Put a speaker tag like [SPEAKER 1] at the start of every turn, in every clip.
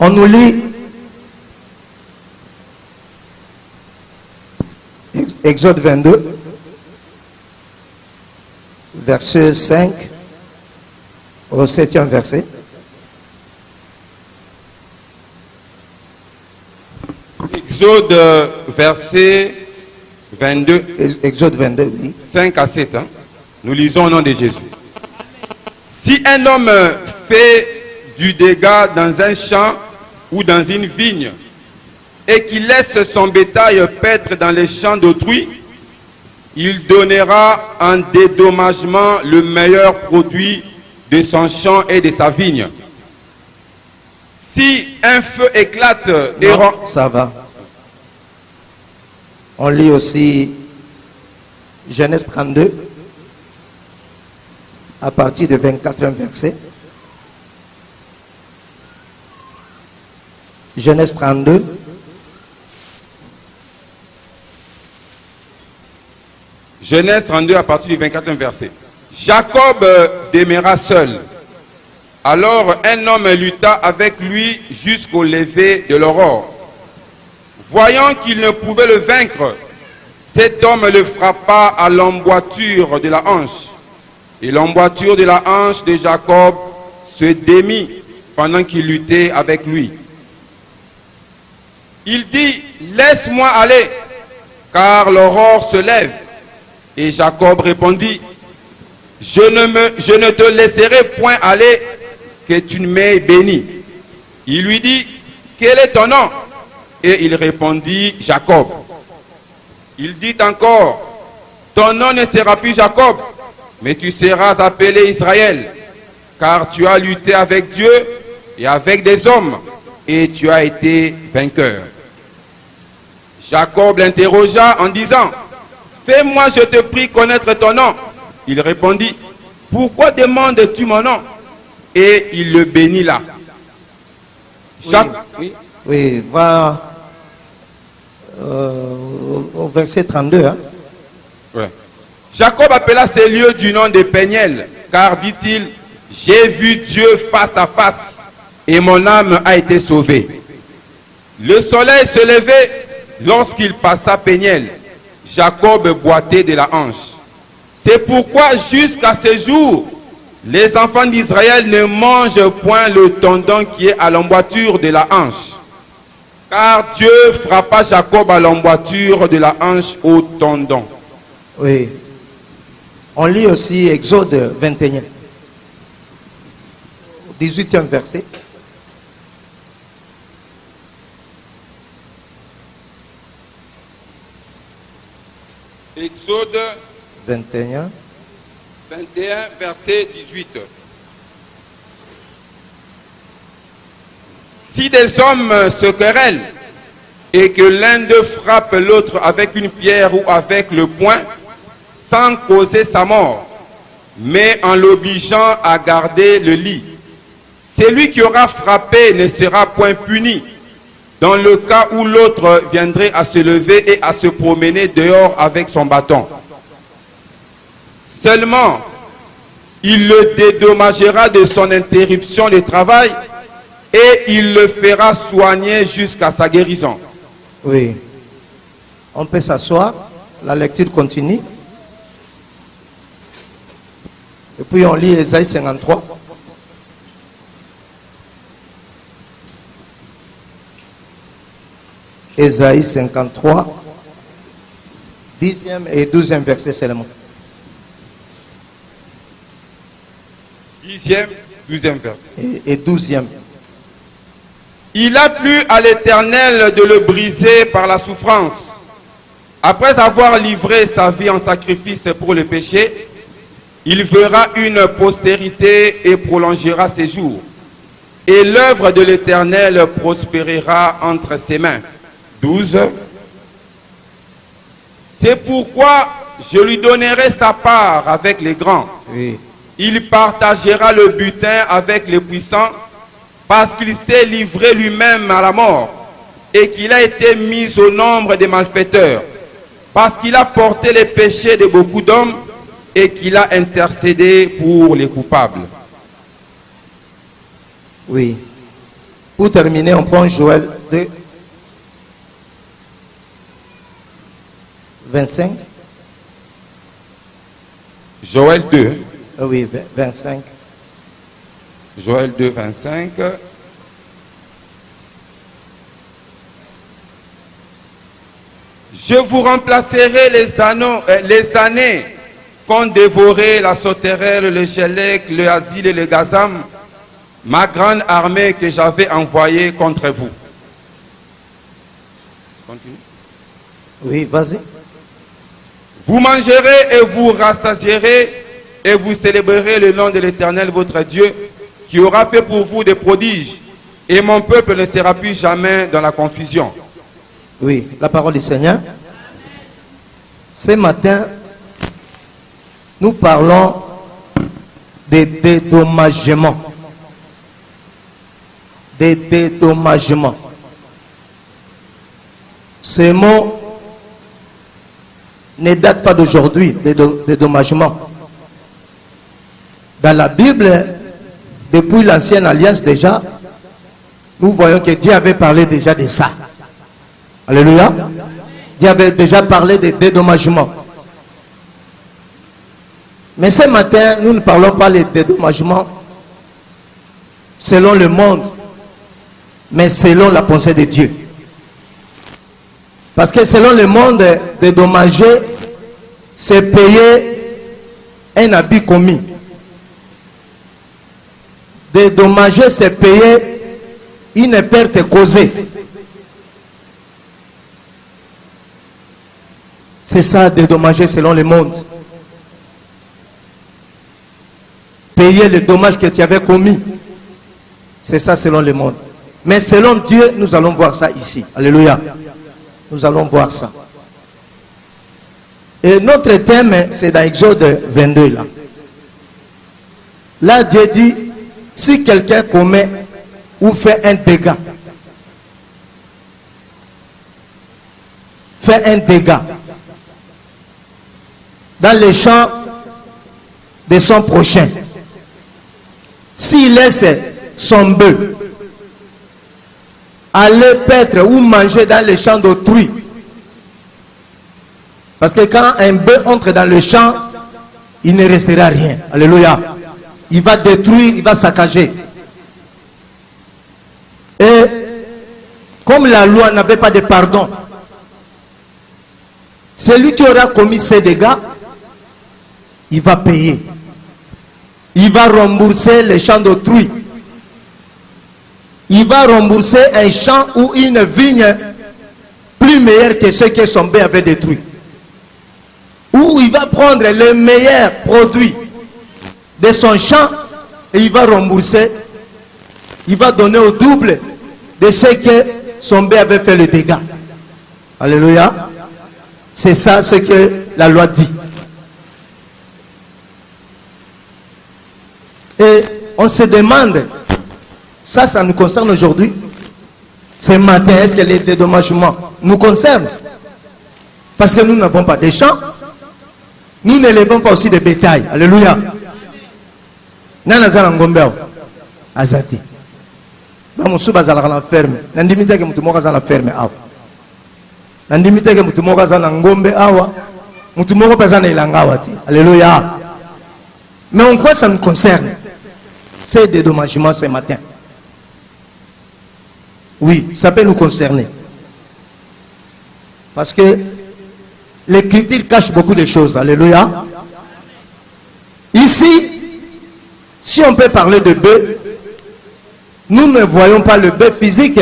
[SPEAKER 1] On nous lit Exode 22, verset 5 au 7e verset.
[SPEAKER 2] Exode verset 22.
[SPEAKER 1] Exode 22, oui.
[SPEAKER 2] 5 à 7. Nous lisons au nom de Jésus. Si un homme fait du dégât dans un champ ou dans une vigne et qu'il laisse son bétail paître dans les champs d'autrui, il donnera en dédommagement le meilleur produit de son champ et de sa vigne. Si un feu éclate et
[SPEAKER 1] Non, ça va. On lit aussi Genèse 32, à partir du 24e verset. Genèse 32.
[SPEAKER 2] Genèse 32 à partir du 24e verset. Jacob demeura seul. Alors un homme lutta avec lui jusqu'au lever de l'aurore. Voyant qu'il ne pouvait le vaincre, cet homme le frappa à l'emboîture de la hanche. Et l'emboîture de la hanche de Jacob se démit pendant qu'il luttait avec lui. Il dit, laisse-moi aller, car l'aurore se lève. Et Jacob répondit, je ne te laisserai point aller, que tu ne m'aies béni. Il lui dit, quel est ton nom? Et il répondit, Jacob. Il dit encore, ton nom ne sera plus Jacob, mais tu seras appelé Israël, car tu as lutté avec Dieu et avec des hommes, et tu as été vainqueur. Jacob l'interrogea en disant, fais-moi, je te prie, connaître ton nom. Il répondit, pourquoi demandes-tu mon nom? Et il le bénit là.
[SPEAKER 1] Oui, va au verset 32. Hein?
[SPEAKER 2] Ouais. Jacob appela ces lieux du nom de Péniel, car dit-il, j'ai vu Dieu face à face, et mon âme a été sauvée. Le soleil se levait lorsqu'il passa Péniel. Jacob boitait de la hanche. C'est pourquoi jusqu'à ce jour, les enfants d'Israël ne mangent point le tendon qui est à l'emboîture de la hanche. Car Dieu frappa Jacob à l'emboîture de la hanche au tendon.
[SPEAKER 1] Oui. On lit aussi Exode 21, 18e verset.
[SPEAKER 2] Exode
[SPEAKER 1] 21.
[SPEAKER 2] 21, verset 18. Si des hommes se querellent et que l'un d'eux frappe l'autre avec une pierre ou avec le poing, sans causer sa mort, mais en l'obligeant à garder le lit, celui qui aura frappé ne sera point puni, dans le cas où l'autre viendrait à se lever et à se promener dehors avec son bâton. Seulement, il le dédommagera de son interruption de travail et il le fera soigner jusqu'à sa guérison.
[SPEAKER 1] Oui. On peut s'asseoir. La lecture continue. Et puis on lit Ésaïe 53. Ésaïe 53, 10e et 12e verset seulement.
[SPEAKER 2] 10e, 12e verset.
[SPEAKER 1] Et 12e.
[SPEAKER 2] Il a plu à l'Éternel de le briser par la souffrance. Après avoir livré sa vie en sacrifice pour le péché, il verra une postérité et prolongera ses jours. Et l'œuvre de l'Éternel prospérera entre ses mains. 12. C'est pourquoi je lui donnerai sa part avec les grands.
[SPEAKER 1] Oui.
[SPEAKER 2] Il partagera le butin avec les puissants, parce qu'il s'est livré lui-même à la mort et qu'il a été mis au nombre des malfaiteurs, parce qu'il a porté les péchés de beaucoup d'hommes et qu'il a intercédé pour les coupables.
[SPEAKER 1] Oui. Pour terminer, on prend Joël 2, 25.
[SPEAKER 2] Joël 2.
[SPEAKER 1] Oui, 25.
[SPEAKER 2] Joël 2, 25. Je vous remplacerai les années qu'ont dévoré la sauterelle, le Chélec, le Asile et le Gazam, ma grande armée que j'avais envoyée contre vous. Continue.
[SPEAKER 1] Oui, vas-y.
[SPEAKER 2] Vous mangerez et vous rassasierez et vous célébrerez le nom de l'Éternel votre Dieu qui aura fait pour vous des prodiges et mon peuple ne sera plus jamais dans la confusion.
[SPEAKER 1] Oui, la parole du Seigneur. Ce matin, nous parlons des dédommagements. Des dédommagements. Ce mot ne date pas d'aujourd'hui, des dédommagements. Dans la Bible, depuis l'ancienne alliance déjà, nous voyons que Dieu avait parlé déjà de ça. Alléluia. Dieu avait déjà parlé de dédommagement. Mais ce matin, nous ne parlons pas des dédommagements selon le monde, mais selon la pensée de Dieu. Parce que selon le monde, dédommager, c'est payer un habit commis. Dédommager, c'est payer une perte causée. C'est ça, dédommager selon le monde. Payer le dommage que tu avais commis. C'est ça selon le monde. Mais selon Dieu, nous allons voir ça ici. Alléluia. Nous allons voir ça. Et notre thème, c'est dans Exode 22 là. Là, Dieu dit, si quelqu'un commet ou fait un dégât, dans les champs de son prochain, s'il laisse son bœuf aller paître ou manger dans les champs d'autrui, parce que quand un bœuf entre dans le champ, il ne restera rien. Alléluia. Il va détruire, il va saccager. Et comme la loi n'avait pas de pardon, celui qui aura commis ces dégâts, il va payer. Il va rembourser les champs d'autrui. Il va rembourser un champ ou une vigne plus meilleure que ceux que son bœuf avait détruit. Ou il va prendre les meilleurs produits de son champ et il va rembourser. Il va donner au double de ce que son bœuf avait fait le dégât. Alléluia. C'est ça ce que la loi dit. Et on se demande, ça nous concerne aujourd'hui. Ce matin, est-ce que les dédommagements nous concernent? Parce que nous n'avons pas de champs. Nous n'élevons pas aussi de bétail. Alléluia. Nana Ngombe Azati. Bamusu bazala la ferme. Nandimite ke mutu moko la ferme awa. Nandimite ke mutu moko na ngombe awa. Mutu moko pesa na ilanga wati. Alléluia. Mais on croit que ça nous concerne. C'est des dédommagements ce matin. Oui, ça peut nous concerner. Parce que l'Écriture cache beaucoup de choses. Alléluia. Ici, si on peut parler de bœuf, nous ne voyons pas le bœuf physique.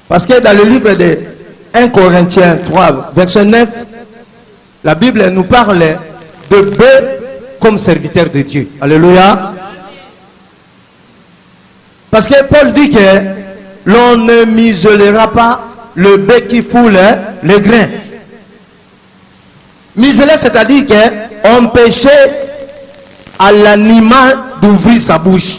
[SPEAKER 1] Parce que dans le livre de 1 Corinthiens 3, verset 9, la Bible nous parle de bœuf comme serviteur de Dieu. Alléluia. Parce que Paul dit que l'on ne muselera pas le bœuf qui foule les grains. Museler, c'est-à-dire qu'on empêchait à l'animal d'ouvrir sa bouche.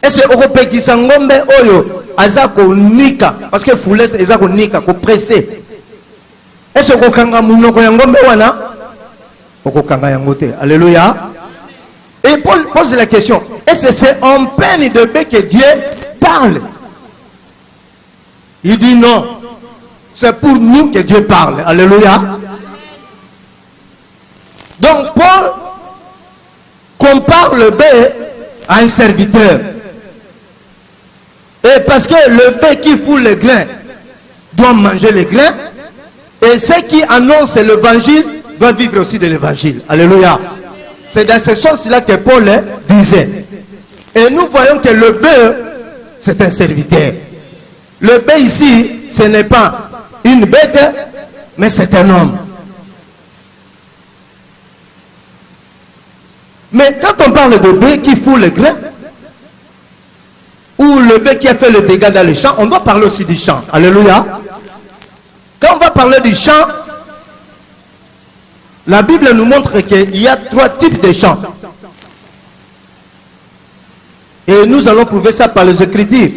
[SPEAKER 1] Et c'est au bœuf qui s'engombe oyo azako nika parce que foule ezako nika ko presser. Et c'est au kanga munoko ya ngombe wana okokanga yango te. Alléluia. Et Paul pose la question, est-ce que c'est en peine de paix que Dieu parle? Il dit non, c'est pour nous que Dieu parle. Alléluia. Donc Paul compare le bœuf à un serviteur. Et parce que le bœuf qui fout les grains doit manger les grains, et ceux qui annoncent l'évangile doivent vivre aussi de l'évangile. Alléluia. C'est dans ce sens-là que Paul disait. Et nous voyons que le bœuf, c'est un serviteur. Le bœuf ici, ce n'est pas une bête, mais c'est un homme. Mais quand on parle de bœuf qui fout le grain, ou le bœuf qui a fait le dégât dans le champ, on doit parler aussi du champ. Alléluia. Quand on va parler du champ, la Bible nous montre qu'il y a 3 types de champs. Et nous allons prouver ça par les Écritures.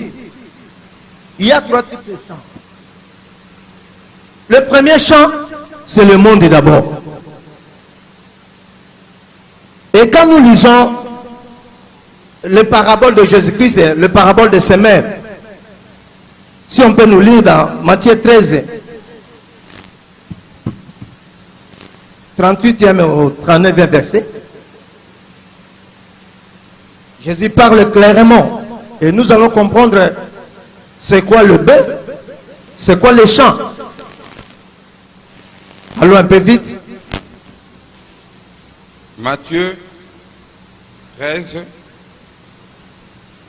[SPEAKER 1] Il y a 3 types de champs. Le premier champ, c'est le monde d'abord. Et quand nous lisons le parabole de Jésus-Christ, le parabole de ses mères, si on peut nous lire dans Matthieu 13, 38e au 39e verset, Jésus parle clairement et nous allons comprendre c'est quoi le bœuf, c'est quoi les champs. Allons un peu vite.
[SPEAKER 2] Matthieu 13,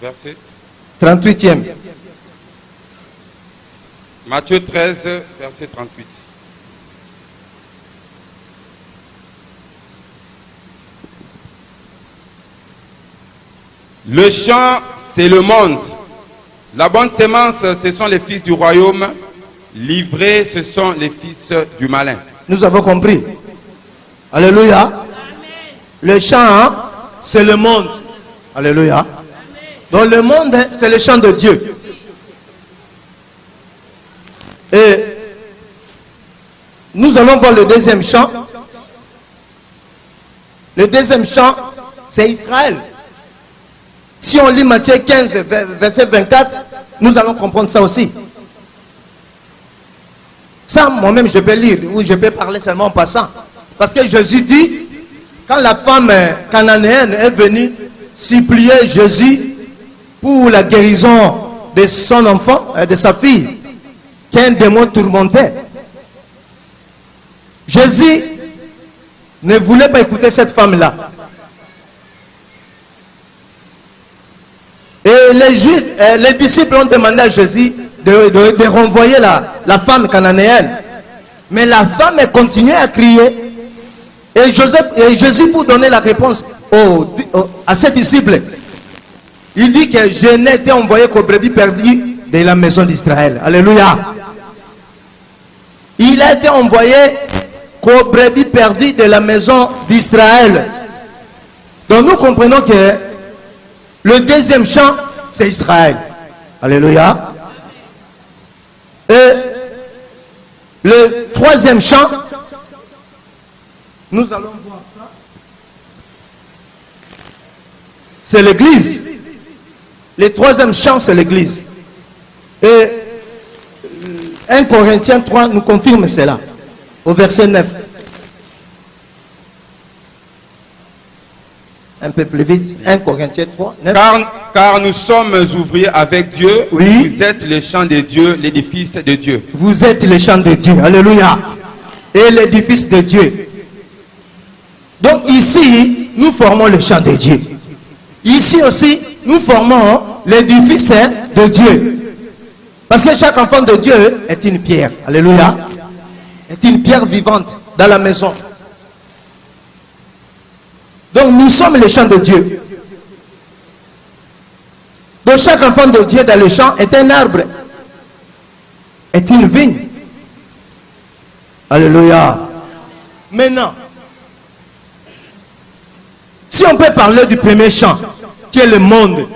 [SPEAKER 2] verset
[SPEAKER 1] 38e.
[SPEAKER 2] Matthieu 13, verset 38. Le champ, c'est le monde. La bonne sémence, ce sont les fils du royaume. Livrés, ce sont les fils du malin.
[SPEAKER 1] Nous avons compris. Alléluia. Amen. Le champ, c'est le monde. Alléluia. Amen. Donc le monde, c'est le champ de Dieu. Et nous allons voir le deuxième champ. Le deuxième champ, c'est Israël. Si on lit Matthieu 15, verset 24, nous allons comprendre ça aussi. Ça, moi-même, je peux lire, ou je peux parler seulement en passant. Parce que Jésus dit, quand la femme cananéenne est venue supplier Jésus pour la guérison de son enfant, de sa fille, qu'un démon tourmentait, Jésus ne voulait pas écouter cette femme-là. Et les disciples ont demandé à Jésus de renvoyer la femme cananéenne. Mais la femme continuait à crier. Et Jésus, pour donner la réponse à ses disciples, il dit que je n'ai été envoyé qu'aux brebis perdues de la maison d'Israël. Alléluia. Il a été envoyé qu'aux brebis perdues de la maison d'Israël. Donc nous comprenons que le deuxième champ, c'est Israël. Alléluia. Et le troisième champ, nous allons voir ça, c'est l'église. Le troisième champ, c'est l'église. Et 1 Corinthiens 3 nous confirme cela, au verset 9. Un peu plus vite, 1 Corinthiens 3, 9.
[SPEAKER 2] Car nous sommes ouvriers avec Dieu.
[SPEAKER 1] Oui.
[SPEAKER 2] Vous êtes le champ de Dieu, l'édifice de Dieu.
[SPEAKER 1] Vous êtes le champ de Dieu. Alléluia. Et l'édifice de Dieu. Donc ici, nous formons le champ de Dieu. Ici aussi, nous formons l'édifice de Dieu. Parce que chaque enfant de Dieu est une pierre. Alléluia. Est une pierre vivante dans la maison. Donc nous sommes le champ de Dieu. Donc chaque enfant de Dieu dans le champ est un arbre, est une vigne. Alléluia. Maintenant, si on peut parler du premier champ, qui est le monde,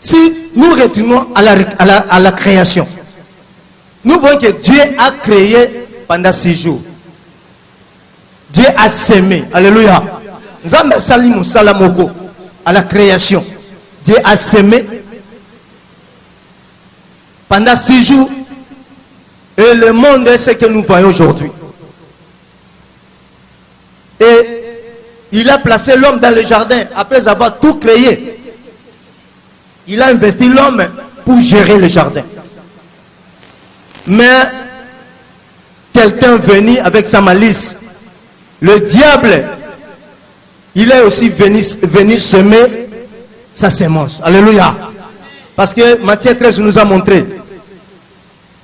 [SPEAKER 1] si nous retournons à la création, nous voyons que Dieu a créé pendant 6 jours. Dieu a sémé. Alléluia. Nzambe Salimu Salamoko à la création. Dieu a semé pendant 6 jours. Et le monde est ce que nous voyons aujourd'hui. Et il a placé l'homme dans le jardin après avoir tout créé. Il a investi l'homme pour gérer le jardin. Mais quelqu'un venu avec sa malice, le diable, il est aussi venu semer sa sémence. Alléluia. Parce que Matthieu 13 nous a montré,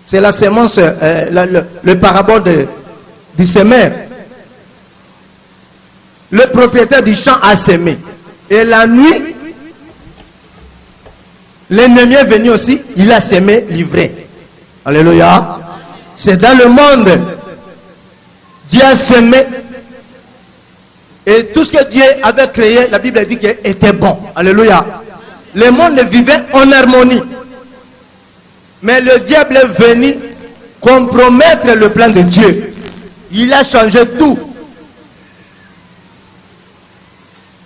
[SPEAKER 1] c'est la sémence, le parabole du semeur. Le propriétaire du champ a semé. Et la nuit, l'ennemi est venu aussi, il a semé l'ivraie. Alléluia. C'est dans le monde. Dieu a semé. Et tout ce que Dieu avait créé, la Bible dit qu'il était bon. Alléluia. Le monde vivait en harmonie. Mais le diable est venu compromettre le plan de Dieu. Il a changé tout.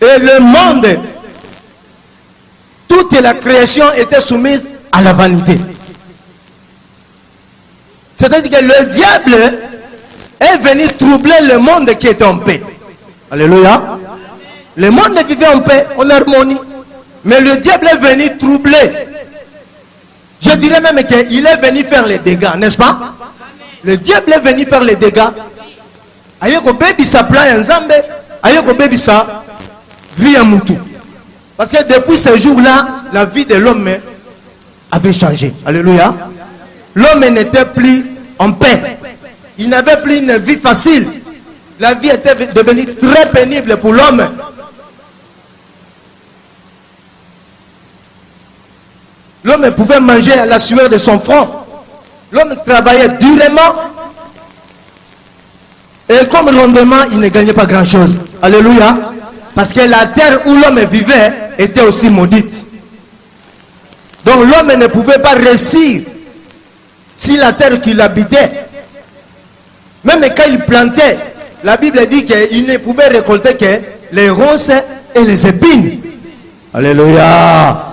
[SPEAKER 1] Et le monde, toute la création était soumise à la vanité. C'est-à-dire que le diable est venu troubler le monde qui était en paix. Alléluia. Le monde vivait en paix, en harmonie. Mais le diable est venu troubler. Je dirais même qu'il est venu faire les dégâts, n'est-ce pas? Le diable est venu faire les dégâts. Ayeko baby sa plan ensemble, ayeko baby sa vie à Moutou. Parce que depuis ce jour-là, la vie de l'homme avait changé. Alléluia. L'homme n'était plus en paix. Il n'avait plus une vie facile. La vie était devenue très pénible pour l'homme. L'homme pouvait manger à la sueur de son front. L'homme travaillait durement. Et comme rendement, il ne gagnait pas grand-chose. Alléluia. Parce que la terre où l'homme vivait était aussi maudite. Donc l'homme ne pouvait pas réussir si la terre qu'il habitait. Même quand il plantait, la Bible dit qu'il ne pouvait récolter que les ronces et les épines. Alléluia.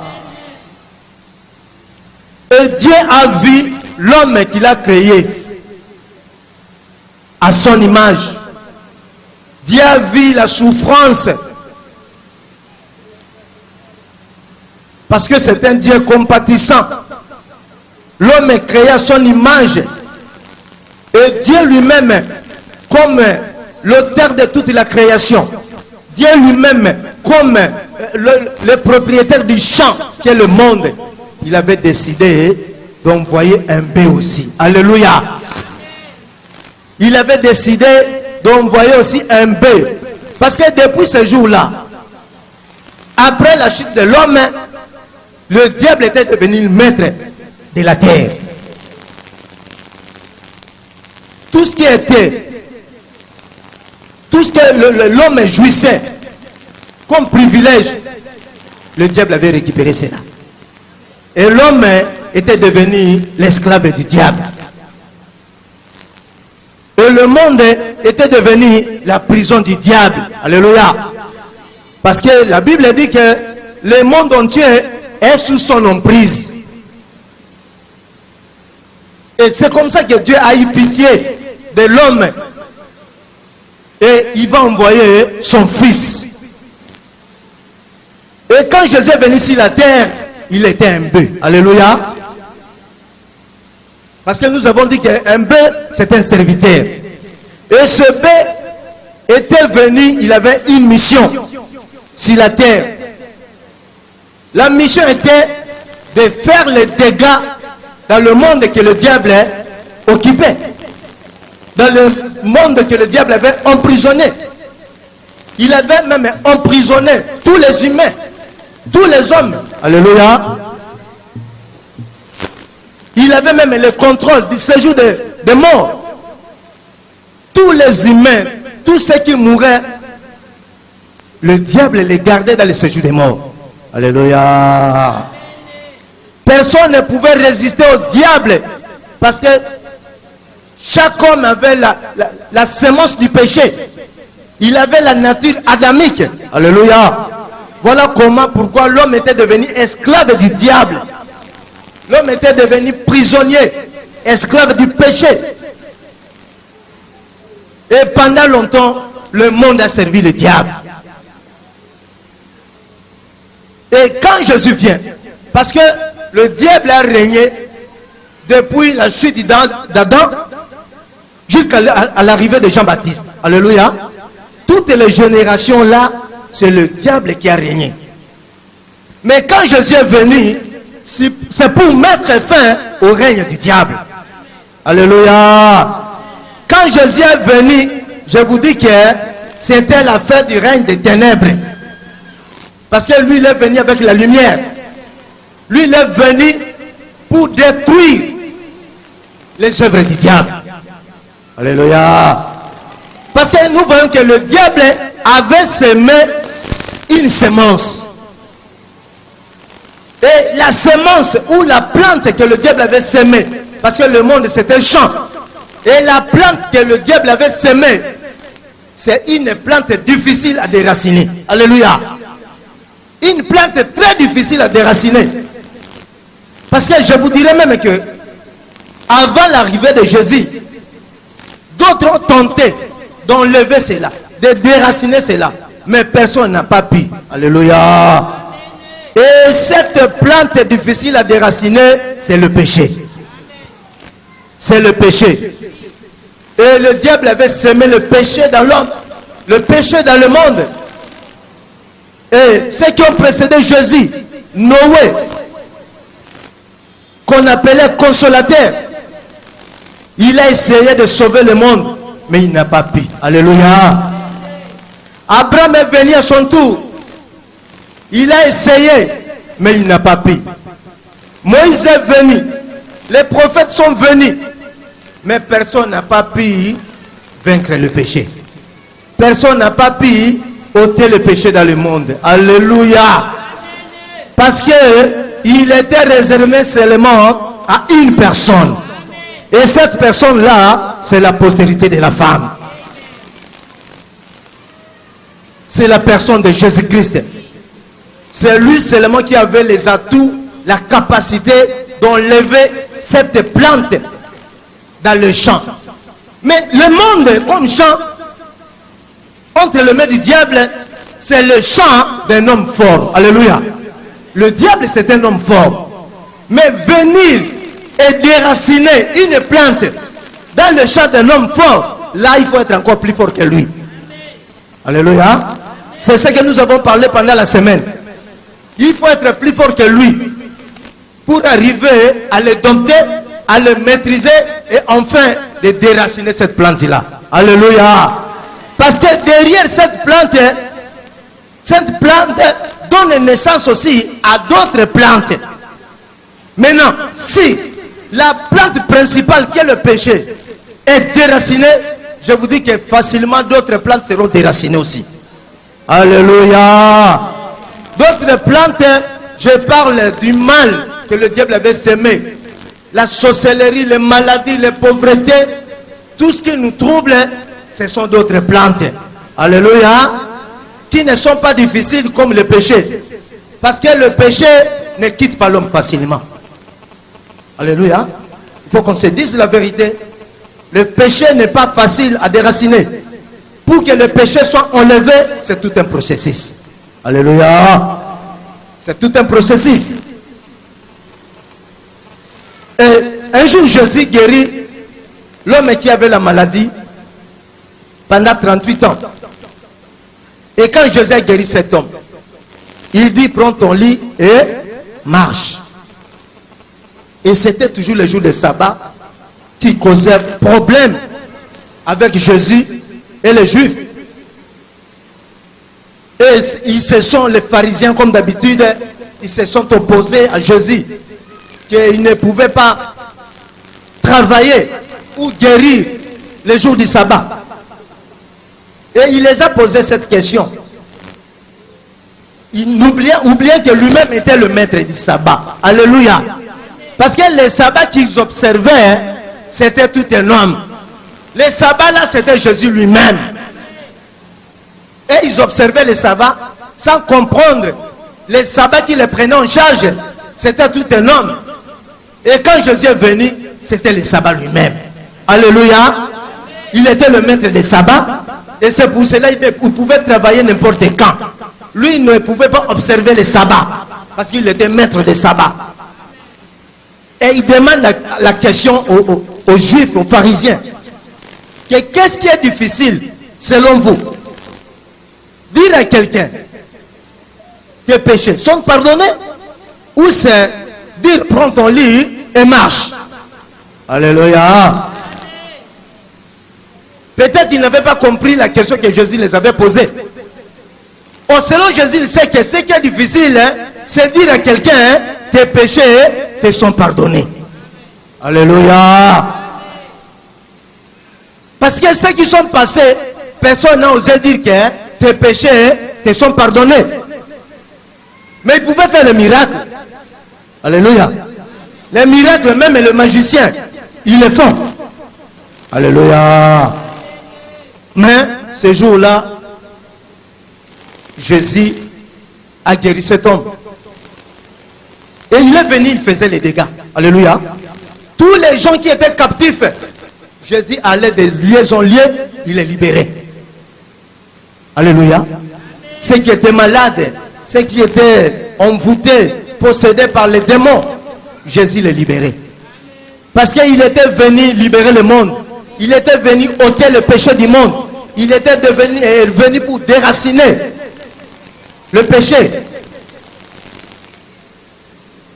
[SPEAKER 1] Et Dieu a vu l'homme qu'il a créé à son image. Dieu a vu la souffrance. Parce que c'est un Dieu compatissant. L'homme est créé à son image. Et Dieu lui-même, comme l'auteur de toute la création, Dieu lui-même, comme le propriétaire du champ, qui est le monde, il avait décidé d'envoyer un bébé aussi. Alléluia. Il avait décidé d'envoyer aussi un bébé. Parce que depuis ce jour-là, après la chute de l'homme, le diable était devenu le maître de la terre. Tout ce qui était, tout ce que l'homme jouissait comme privilège, le diable avait récupéré cela. Et l'homme était devenu l'esclave du diable. Et le monde était devenu la prison du diable. Alléluia. Parce que la Bible dit que le monde entier est sous son emprise. Et c'est comme ça que Dieu a eu pitié de l'homme. Et il va envoyer son fils. Et quand Jésus est venu sur la terre, il était un bœuf. Alléluia. Parce que nous avons dit qu'un bœuf, c'est un serviteur. Et ce bœuf était venu, il avait une mission sur la terre. La mission était de faire les dégâts dans le monde que le diable occupait. Dans le monde que le diable avait emprisonné. Il avait même emprisonné tous les humains, tous les hommes. Alléluia. Il avait même le contrôle du séjour de mort. Tous les humains, tous ceux qui mouraient, le diable les gardait dans le séjour des morts. Alléluia. Personne ne pouvait résister au diable parce que chaque homme avait la sémence du péché. Il avait la nature adamique. Alléluia. Voilà pourquoi l'homme était devenu esclave du diable. L'homme était devenu prisonnier, esclave du péché. Et pendant longtemps, le monde a servi le diable. Et quand Jésus vient, parce que le diable a régné depuis la chute d'Adam jusqu'à l'arrivée de Jean-Baptiste. Alléluia. Toutes les générations là, c'est le diable qui a régné. Mais quand Jésus est venu, c'est pour mettre fin au règne du diable. Alléluia. Quand Jésus est venu, je vous dis que c'était la fin du règne des ténèbres. Parce que lui, il est venu avec la lumière. Lui, il est venu pour détruire les œuvres du diable. Alléluia. Parce que nous voyons que le diable avait semé une semence. Et la semence ou la plante que le diable avait semée, parce que le monde c'est un champ, et la plante que le diable avait semée, c'est une plante difficile à déraciner. Alléluia. Une plante très difficile à déraciner. Parce que je vous dirais même que avant l'arrivée de Jésus, d'autres ont tenté d'enlever cela, de déraciner cela, mais personne n'a pas pu. Alléluia. Et cette plante difficile à déraciner, c'est le péché. C'est le péché. Et le diable avait semé le péché dans l'homme, le péché dans le monde. Et ceux qui ont précédé Jésus, Noé, qu'on appelait consolateur, il a essayé de sauver le monde, mais il n'a pas pu. Alléluia. Abraham est venu à son tour. Il a essayé, mais il n'a pas pu. Moïse est venu. Les prophètes sont venus. Mais personne n'a pas pu vaincre le péché. Personne n'a pas pu ôter le péché dans le monde. Alléluia. Parce qu'il était réservé seulement à une personne. Et cette personne-là, c'est la postérité de la femme. C'est la personne de Jésus-Christ. C'est lui seulement qui avait les atouts, la capacité d'enlever cette plante dans le champ. Mais le monde comme champ, entre les mains du diable, c'est le champ d'un homme fort. Alléluia. Le diable c'est un homme fort. Mais venir et déraciner une plante dans le champ d'un homme fort, là il faut être encore plus fort que lui. Alléluia. C'est ce que nous avons parlé pendant la semaine. Il faut être plus fort que lui pour arriver à le dompter, à le maîtriser et enfin de déraciner cette plante-là. Alléluia. Parce que derrière cette plante donne naissance aussi à d'autres plantes. Maintenant, si la plante principale qui est le péché est déracinée, je vous dis que facilement d'autres plantes seront déracinées aussi. Alléluia. D'autres plantes, je parle du mal que le diable avait semé. La sorcellerie, les maladies, les pauvretés, tout ce qui nous trouble, ce sont d'autres plantes. Alléluia. Qui ne sont pas difficiles comme le péché. Parce que le péché ne quitte pas l'homme facilement. Alléluia. Il faut qu'on se dise la vérité. Le péché n'est pas facile à déraciner. Pour que le péché soit enlevé, c'est tout un processus. Alléluia. C'est tout un processus. Et un jour, Jésus guérit l'homme qui avait la maladie pendant 38 ans. Et quand Jésus a guéri cet homme, il dit, prends ton lit et marche. Et c'était toujours le jour de sabbat qui causait problème avec Jésus et les Juifs. Et les pharisiens comme d'habitude, ils se sont opposés à Jésus. Qu'ils ne pouvaient pas travailler ou guérir les jours du sabbat. Et il les a posé cette question. Il oubliait que lui-même était le maître du sabbat. Alléluia. Parce que les sabbats qu'ils observaient, c'était tout un homme. Les sabbats là, c'était Jésus lui-même. Et ils observaient le sabbat sans comprendre les sabbats qui les prenaient en charge. C'était tout un homme. Et quand Jésus est venu, c'était le sabbat lui-même. Alléluia. Il était le maître des sabbats. Et c'est pour cela qu'il pouvait travailler n'importe quand. Lui ne pouvait pas observer les sabbats. Parce qu'il était maître des sabbats. Et il demande la question aux juifs, aux pharisiens. Qu'est-ce qui est difficile selon vous? Dire à quelqu'un, tes péchés sont pardonnés? Ou c'est dire, prends ton lit et marche? Alléluia. Peut-être qu'ils n'avaient pas compris la question que Jésus les avait posée. Oh, selon Jésus, il sait que ce qui est difficile, hein, c'est dire à quelqu'un, hein, tes péchés te sont pardonnés. Alléluia. Parce que ceux qui sont passés, personne n'a osé dire que hein, tes péchés te sont pardonnés. Mais ils pouvaient faire le miracle. Alléluia. Les miracles, même le magicien, ils le font. Alléluia. Mais ce jour-là, Jésus a guéri cet homme. Et il est venu, il faisait les dégâts. Alléluia. Tous les gens qui étaient captifs, Jésus allait des liaisons liées, il les libérait. Alléluia. Ceux qui étaient malades, ceux qui étaient envoûtés, possédés par les démons, Jésus les libérait. Parce qu'il était venu libérer le monde. Il était venu ôter le péché du monde. Il était venu pour déraciner le péché.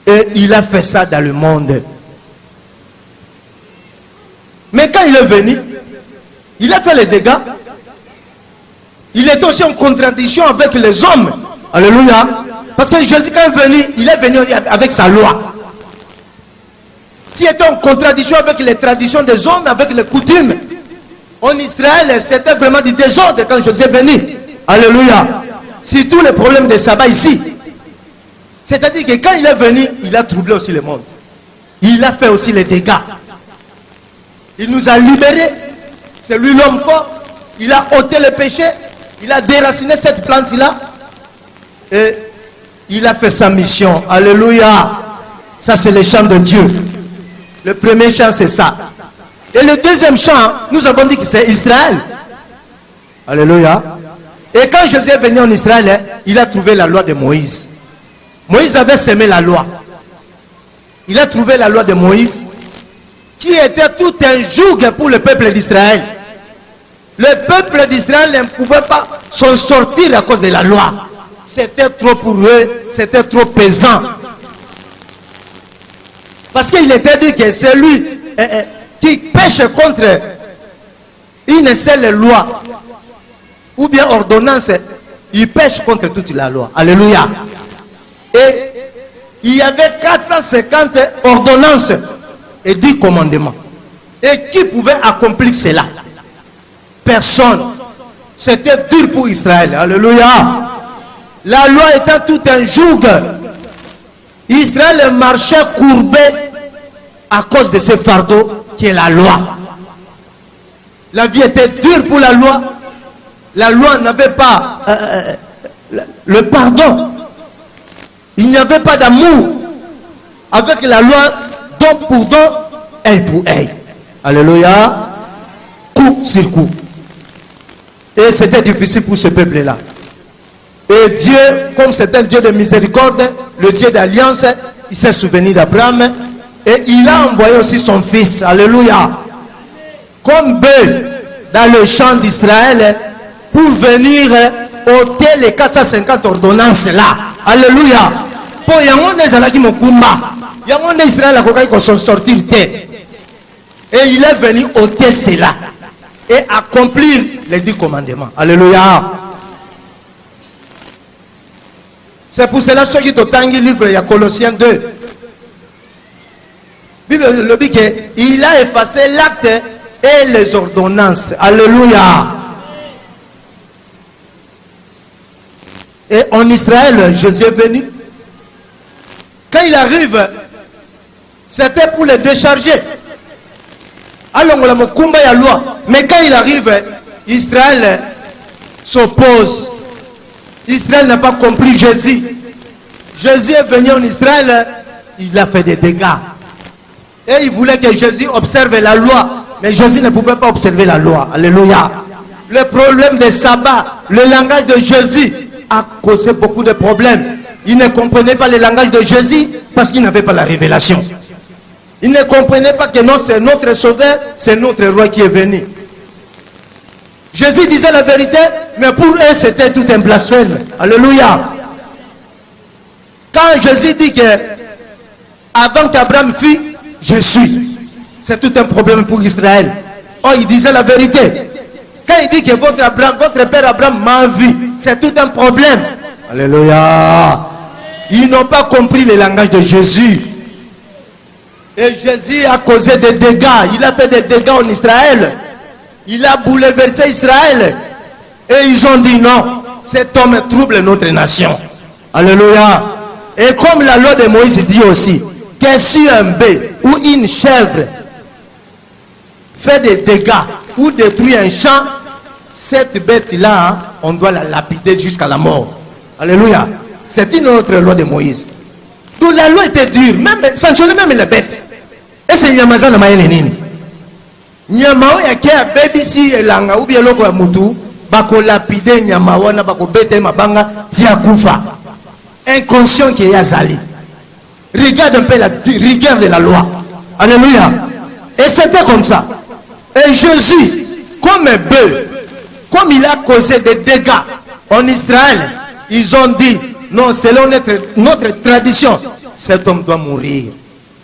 [SPEAKER 1] Et il a fait ça dans le monde. Mais quand il est venu, il a fait les dégâts. Il était aussi en contradiction avec les hommes. Alléluia. Parce que Jésus, quand il est venu avec sa loi. Qui était en contradiction avec les traditions des hommes, avec les coutumes. En Israël, c'était vraiment du désordre quand Jésus est venu. Alléluia. C'est tous les problèmes de sabbat ici. C'est-à-dire que quand il est venu, il a troublé aussi le monde. Il a fait aussi les dégâts. Il nous a libérés. C'est lui l'homme fort. Il a ôté le péché. Il a déraciné cette plante-là. Et il a fait sa mission. Alléluia. Ça, c'est le chant de Dieu. Le premier chant, c'est ça. Et le deuxième chant, nous avons dit que c'est Israël. Alléluia. Et quand Jésus est venu en Israël, il a trouvé la loi de Moïse. Moïse avait semé la loi. Il a trouvé la loi de Moïse, qui était tout un joug pour le peuple d'Israël. Le peuple d'Israël ne pouvait pas s'en sortir à cause de la loi. C'était trop pour eux, c'était trop pesant. Parce qu'il était dit que c'est lui qui pêche contre une seule loi ou bien ordonnance, il pêche contre toute la loi. Alléluia. Et il y avait 450 ordonnances et 10 commandements. Et qui pouvait accomplir cela? Personne. C'était dur pour Israël. Alléluia. La loi était tout un joug. Israël marchait courbé à cause de ce fardeau qui est la loi. La vie était dure pour la loi. La loi n'avait pas le pardon. Il n'y avait pas d'amour. Avec la loi, don pour don, œil pour œil. Alléluia. Coup sur coup. Et c'était difficile pour ce peuple-là. Et Dieu, comme c'est un Dieu de miséricorde, le Dieu d'alliance, il s'est souvenu d'Abraham. Et il a envoyé aussi son fils. Alléluia. Comme bœuf dans le champ d'Israël pour venir ôter les 450 ordonnances là. Alléluia. Pour Yangon Nezalaki Mokumba. Yangon Israël a qu'on s'en sortir. Et il est venu ôter cela. Et accomplir les 10 commandements. Alléluia. C'est pour cela ceux qui t'ont livre, il y a Colossiens 2. La Bible le dit qu'il a effacé l'acte et les ordonnances. Alléluia. Et en Israël, Jésus est venu. Quand il arrive, c'était pour les décharger. Alors, on a la loi. Mais quand il arrive, Israël s'opposent. Israël n'a pas compris Jésus. Jésus est venu en Israël, il a fait des dégâts. Et il voulait que Jésus observe la loi. Mais Jésus ne pouvait pas observer la loi. Alléluia. Le problème des sabbats, le langage de Jésus a causé beaucoup de problèmes. Il ne comprenait pas le langage de Jésus parce qu'il n'avait pas la révélation. Il ne comprenait pas que non, c'est notre sauveur, c'est notre roi qui est venu. Jésus disait la vérité, mais pour eux, c'était tout un blasphème. Alléluia. Quand Jésus dit que avant qu'Abraham fût, je suis. C'est tout un problème pour Israël. Oh, il disait la vérité. Quand il dit que votre père Abraham m'a vu, c'est tout un problème. Alléluia. Ils n'ont pas compris le langage de Jésus. Et Jésus a causé des dégâts. Il a fait des dégâts en Israël. Il a bouleversé Israël. Et ils ont dit non, cet homme trouble notre nation. Alléluia. Et comme la loi de Moïse dit aussi, que si un bœuf ou une chèvre fait des dégâts ou détruit un champ, cette bête-là, on doit la lapider jusqu'à la mort. Alléluia. C'est une autre loi de Moïse. Donc la loi était dure, même sanctionner même les bêtes. Et c'est Nyamaza na maele nini. Nyamao ya kia baby si elanga ou bien loko ya mutu, bako lapide nyamao na bako bete mabanga tia kufa. Inconscient qui est azali. Regarde un peu la rigueur de la loi. Alléluia. Et c'était comme ça. Et Jésus, comme un bœuf, comme il a causé des dégâts en Israël, ils ont dit, non, selon notre tradition, cet homme doit mourir.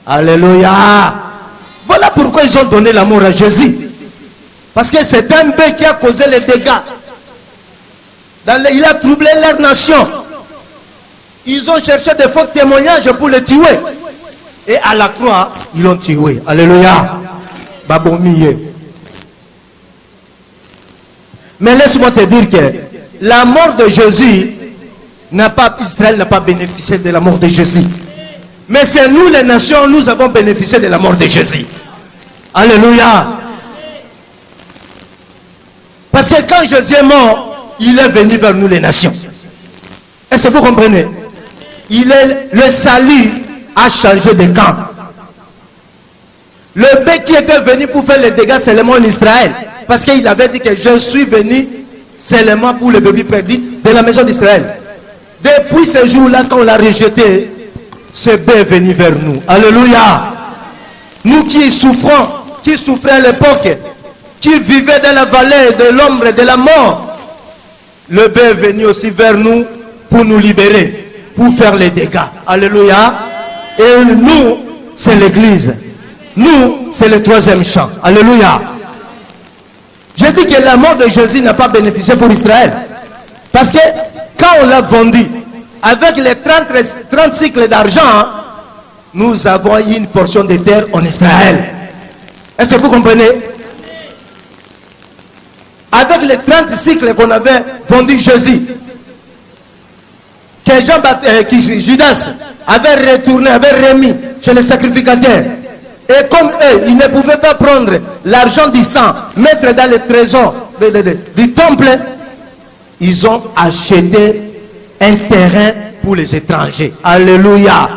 [SPEAKER 1] Alléluia. Voilà pourquoi ils ont donné l'amour à Jésus. Parce que c'est un bœuf qui a causé les dégâts. Il a troublé leur nation. Ils ont cherché des faux témoignages pour le tuer. Et à la croix, ils l'ont tué. Alléluia. Babomiye. Mais laisse-moi te dire que la mort de Jésus, Israël n'a pas bénéficié de la mort de Jésus. Mais c'est nous les nations, nous avons bénéficié de la mort de Jésus. Alléluia. Parce que quand Jésus est mort, il est venu vers nous les nations. Est-ce que vous comprenez? Le salut a changé de camp. Le bœuf qui était venu pour faire les dégâts seulement en Israël. Parce qu'il avait dit que je suis venu seulement pour le bébé perdu de la maison d'Israël. Depuis ce jour-là, quand on l'a rejeté, ce bœuf est venu vers nous. Alléluia. Nous qui souffrons, qui souffraient à l'époque, qui vivaient dans la vallée de l'ombre et de la mort, le bœuf est venu aussi vers nous pour nous libérer, pour faire les dégâts. Alléluia. Et nous, c'est l'église. Nous, c'est le troisième chant. Alléluia. J'ai dit que la mort de Jésus n'a pas bénéficié pour Israël. Parce que quand on l'a vendu, avec les 30 cycles d'argent, nous avons eu une portion de terre en Israël. Est-ce que vous comprenez? Avec les 30 cycles qu'on avait vendu Jésus, que Judas avait retourné, avait remis chez les sacrificateurs. Et comme eux, ils ne pouvaient pas prendre l'argent du sang, mettre dans les trésors du temple, ils ont acheté un terrain pour les étrangers. Alléluia.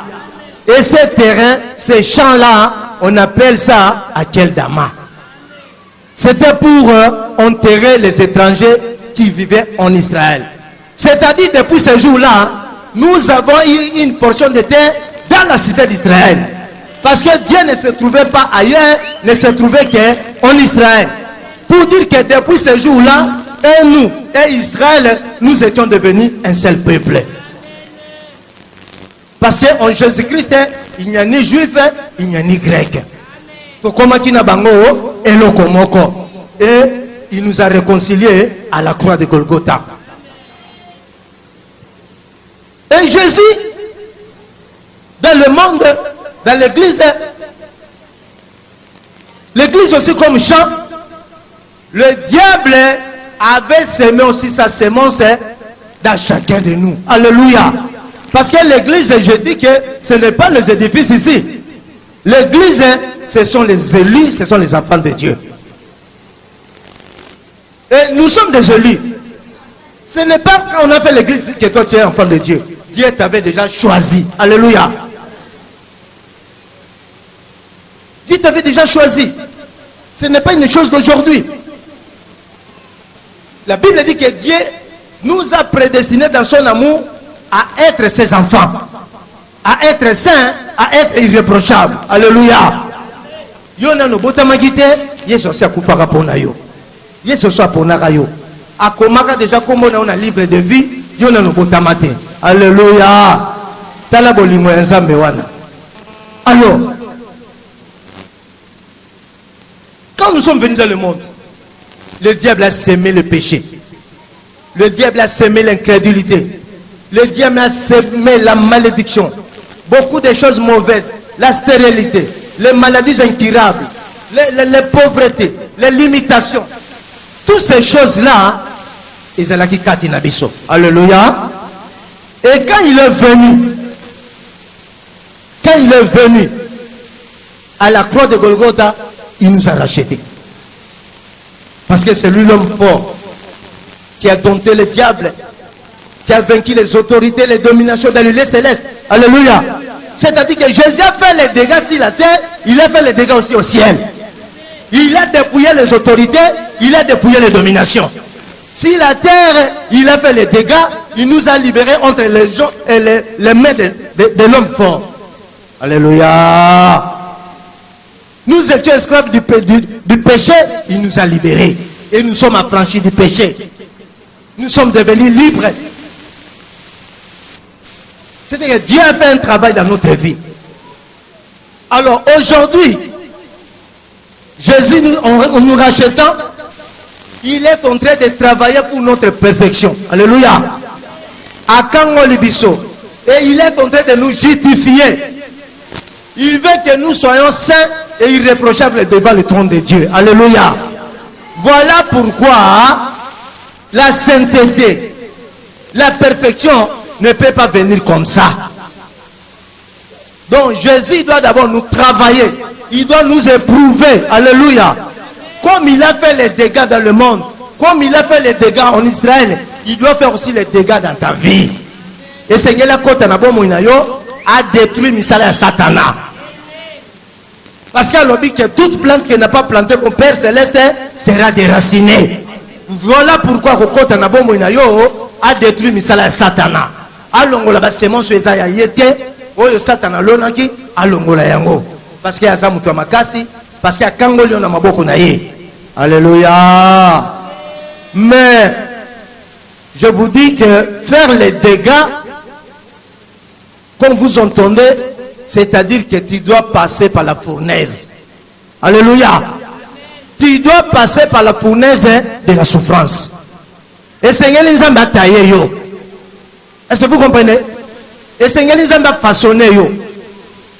[SPEAKER 1] Et ce terrain, ces champs-là, on appelle ça Akeldama. C'était pour enterrer les étrangers qui vivaient en Israël. C'est-à-dire, depuis ce jour-là, nous avons eu une portion de terre dans la cité d'Israël. Parce que Dieu ne se trouvait pas ailleurs, ne se trouvait qu'en Israël. Pour dire que depuis ce jour-là, et nous, et Israël, nous étions devenus un seul peuple. Parce qu'en Jésus-Christ, il n'y a ni juif, il n'y a ni grec. Et il nous a réconciliés à la croix de Golgotha. Et Jésus, dans le monde, dans l'église aussi comme champ, le diable avait semé aussi sa sémence dans chacun de nous. Alléluia. Parce que l'église, je dis que ce n'est pas les édifices ici. L'église, ce sont les élus, ce sont les enfants de Dieu. Et nous sommes des élus. Ce n'est pas quand on a fait l'église que toi tu es enfant de Dieu. Dieu t'avait déjà choisi. Alléluia. Dieu t'avait déjà choisi. Ce n'est pas une chose d'aujourd'hui. La Bible dit que Dieu nous a prédestinés dans son amour à être ses enfants, à être saints, à être irréprochables. Alléluia. Yona no botamagite, yeso sia kufaka pona yo. Yeso so pona yo. Akomaka déjà comme on a un livre de vie, yona no botamate. Alléluia. Tala bolingo ya Nzambe wana. Alors, quand nous sommes venus dans le monde, le diable a sémé le péché. Le diable a sémé l'incrédulité. Le diable a sémé la malédiction. Beaucoup de choses mauvaises. La stérilité, les maladies incurables, les pauvretés, les limitations. Toutes ces choses-là, ils ont qui katina biso. Alléluia. Et quand il est venu à la croix de Golgotha, il nous a rachetés. Parce que c'est lui l'homme fort qui a dompté le diable, qui a vaincu les autorités, les dominations dans l'île céleste. Alléluia. C'est-à-dire que Jésus a fait les dégâts sur la terre, il a fait les dégâts aussi au ciel. Il a dépouillé les autorités, il a dépouillé les dominations. Si la terre, il a fait les dégâts, il nous a libérés entre les gens et les mains de l'homme fort. Alléluia. Nous étions esclaves du péché, il nous a libérés. Et nous sommes affranchis du péché. Nous sommes devenus libres. C'est-à-dire que Dieu a fait un travail dans notre vie. Alors aujourd'hui, Jésus, en nous rachetant, il est en train de travailler pour notre perfection. Alléluia. À Kango Libiso. Et il est en train de nous justifier. Il veut que nous soyons saints et irréprochables devant le trône de Dieu. Alléluia. Voilà pourquoi la sainteté, la perfection ne peut pas venir comme ça. Donc Jésus doit d'abord nous travailler. Il doit nous éprouver. Alléluia. Comme il a fait les dégâts dans le monde, comme il a fait les dégâts en Israël, il doit faire aussi les dégâts dans ta vie. Et Seigneur la côte a détruit Misala Satana. Parce qu'il a dit que toute plante qui n'a pas planté mon Père Céleste sera déracinée. Voilà pourquoi côte a détruit Misala Satana. Alongola ba semence ezaya yete oyo Satana lonaki alongola yango. Parce qu'il y a ça mutu makasi, parce qu'il y a kangoli na maboko na ye. Alléluia. Mais je vous dis que faire les dégâts, comme vous entendez, c'est-à-dire que tu dois passer par la fournaise. Alléluia. Tu dois passer par la fournaise de la souffrance. Et Seigneur les a taillé yo. Est-ce que vous comprenez? Et Seigneur les a façonné yo.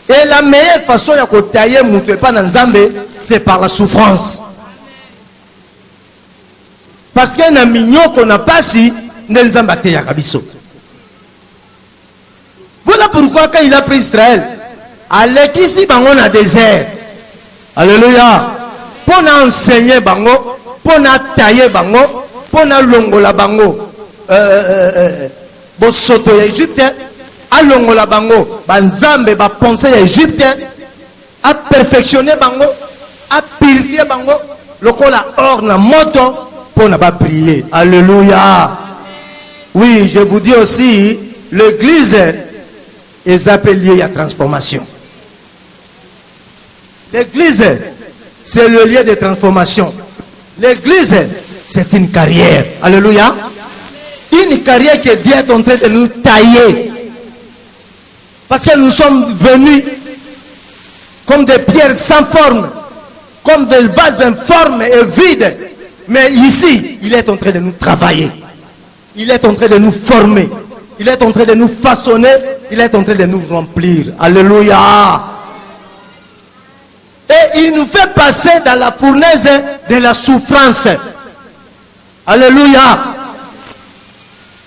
[SPEAKER 1] Et la meilleure façon de tailler mutu pas dans Zambé, c'est par la souffrance. Parce qu'il y a un mignon qu'on n'a pas si, voilà pourquoi quand il a pris Israël, allez ici, on a désert. Alléluia. Pour enseigner bango, pour tailler bango, pour longola bango, bosoto égyptien, à longola bango, banzambe, ba pensée égyptien, à perfectionner bango, à purifier bango, le cola or na moto, pour ne pas prier. Alléluia. Oui, je vous dis aussi, l'église est appelée à transformation. L'église, c'est le lieu de transformation. L'église, c'est une carrière. Alléluia. Une carrière que Dieu est en train de nous tailler. Parce que nous sommes venus comme des pierres sans forme, comme des vases informes et vides. Mais ici, il est en train de nous travailler. Il est en train de nous former. Il est en train de nous façonner. Il est en train de nous remplir. Alléluia. Et il nous fait passer dans la fournaise de la souffrance. Alléluia.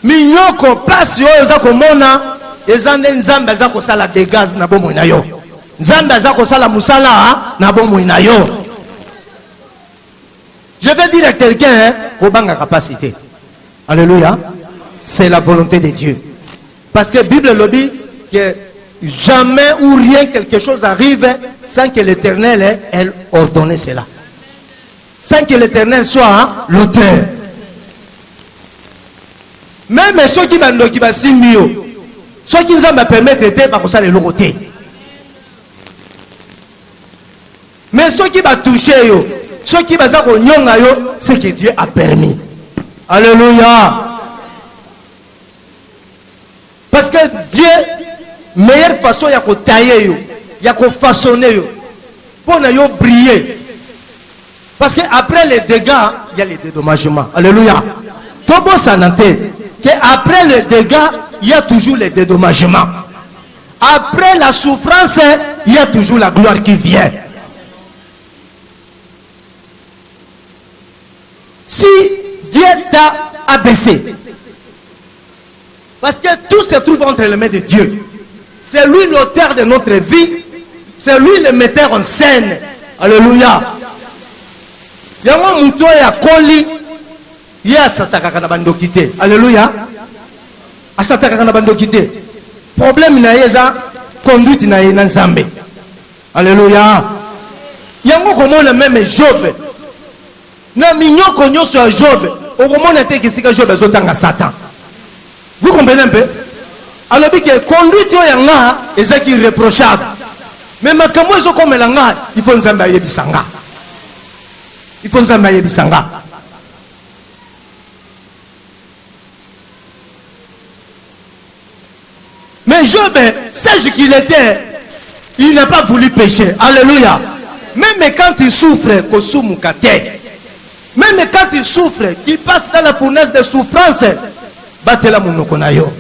[SPEAKER 1] Mignoko place yo ezako mona ezande nzambe ezako sala dégâts na bomo na yo. Nzambe ezako sala musala na bomo na yo. Je vais dire à quelqu'un, hein, Kobanga capacité. Alléluia. c'est la volonté de Dieu. Parce que la Bible le dit que jamais ou rien quelque chose arrive sans que l'Éternel ait ordonné cela. Sans que l'Éternel soit l'auteur. Même ceux qui vont simbio, ceux qui nous ont permis de faire par ça les logotés. Mais ceux qui vont toucher, ceux qui vont c'est ce que Dieu a permis. Alléluia. Parce que Dieu, meilleure façon, il y a tailler, il y a façonner, pour nous briller. Parce qu'après les dégâts, il y a les dédommagements. Alléluia. Tout bon santé. Qu'après les dégâts, il y a toujours les dédommagements. Après la souffrance, il y a toujours la gloire qui vient. Si Dieu t'a abaissé, parce que tout se trouve entre les mains de Dieu. C'est lui l'auteur de notre vie. C'est lui le metteur en scène. Alléluia. Il y a un mouton et un colis. Il y a Sataka na bando quitté. Alléluia. A Sataka na bando quitté. Problème na yeza conduite na yena Zambé. Alléluia. Il y a un comment le même Job. Na mignon konyo sur Job. Au moment où que c'est que Job est Satan. Vous comprenez un peu? Alors que conduite yanga est ce qui est irréprochable. Mais ma kamo zo comme langa, il faut nzamba yebisanga. Il faut nzamba yebisanga. Mais Job, sage qu'il était, il n'a pas voulu pécher. Alléluia. Même quand il souffre, même quand il souffre, qu'il passe dans la fournaise de souffrance, batela munoko na yo.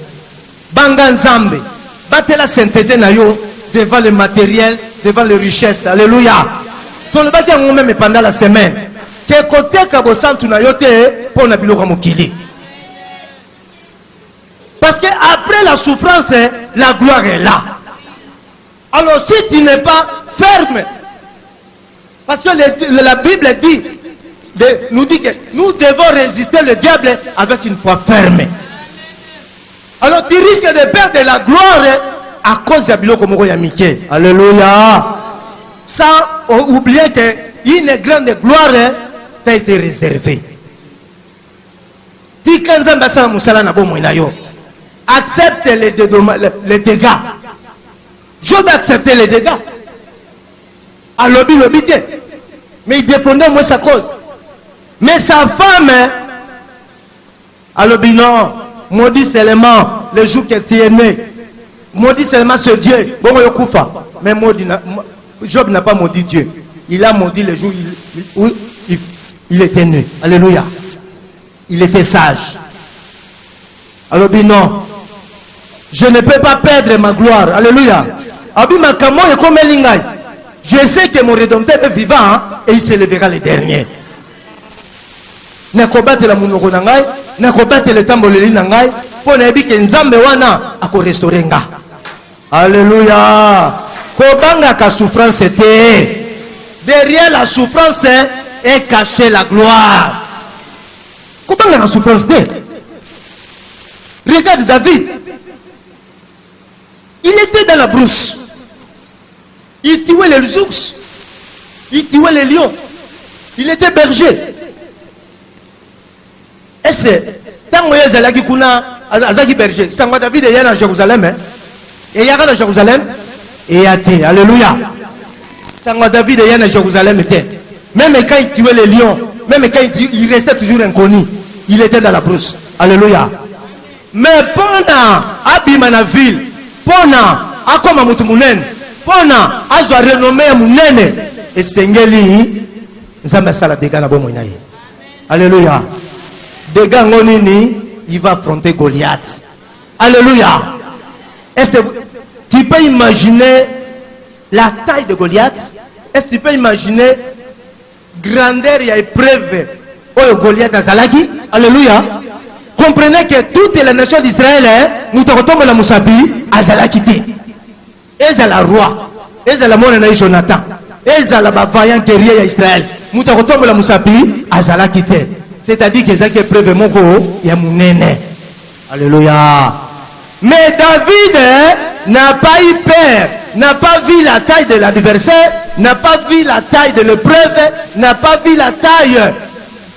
[SPEAKER 1] Banga nzambe. Batela sainteté na yo devant le matériel, devant les richesses. Alléluia. Ton le bâti en même pendant la semaine. Que côté kabosantu na yo te pour na biloko mokili. Parce que après la souffrance, la gloire est là. Alors si tu n'es pas ferme, parce que la Bible dit, nous dit que nous devons résister le diable avec une foi ferme. Alors tu risques de perdre la gloire à cause de biloko moko ya mike. Alléluia. Sans oublier qu'une grande gloire t'a été réservée. Ti kanzamba sa musala na bomo na yo. Accepte les dégâts. Job a accepté les dégâts. À l'obité. Mais il défendait moi sa cause. Mais sa femme, à l'obité, non. Maudit seulement le jour que tu es né. Maudit seulement ce Dieu. Bon, mais Job n'a pas maudit Dieu. Il a maudit le jour où il était né. Alléluia. Il était sage. Alors, non. Je ne peux pas perdre ma gloire. Alléluia. Je sais que mon Rédempteur est vivant et il se lèvera le dernier. Ne combattre la munoko nangai, ne combattre le tamboleli nangai, pour ne que nzambe wana ako restaurer nga. Alléluia. Kobanga ka souffrance était. Derrière la souffrance est cachée la gloire. Kobanga ka souffrance était. Regarde David. Il était dans la brousse. Il tuait les ours. Il tuait les lions. Il était berger. Et c'est tant que Zalaki Kuna, Azaki berger. Sangwa David est à Jérusalem. Et il y a à Jérusalem. Et à Thé. Alléluia. Sangwa David est à Jérusalem. Même quand il tuait les lions, même quand il restait toujours inconnu, il était dans la brousse. Alléluia. Mais pendant Abimana ville, pendant Akoma Mutumunen, pendant Azwa renommé Munene, et Sengeli, Zamba Sala Degana Bomoinaï. Alléluia. Dega Ngonini, il va affronter Goliath. Alléluia. Est-ce que tu peux imaginer la taille de Goliath? Est-ce que tu peux imaginer grandeur et épreuve au Goliath à Zalagi? Alléluia. Comprenez que toutes les nations d'Israël, nous te retombons la Moussapi, à Zalakité. Et la roi, et la mort de Jonathan, et la vaillant guerrier d'Israël. Nous te retombons la Moussapi, à Zalakité. C'est-à-dire que c'est épreuve mon il y a mon néné. Alléluia. Mais David n'a pas eu peur, n'a pas vu la taille de l'adversaire, n'a pas vu la taille de l'épreuve, n'a pas vu la taille.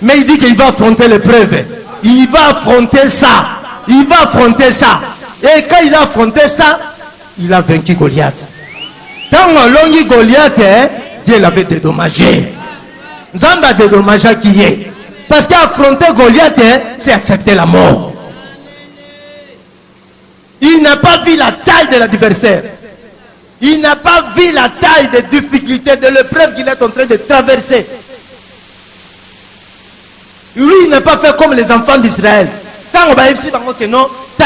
[SPEAKER 1] Mais il dit qu'il va affronter l'épreuve. Il va affronter ça. Il va affronter ça. Et quand il a affronté ça, il a vaincu Goliath. Quand on l'a dit Goliath, Dieu l'avait dédommagé. Nzamba a dédommagé qui est. Parce qu'affronter Goliath, c'est accepter la mort. Il n'a pas vu la taille de l'adversaire. Il n'a pas vu la taille des difficultés, de l'épreuve qu'il est en train de traverser. Lui, il n'a pas fait comme les enfants d'Israël. Quand on va ici, non, il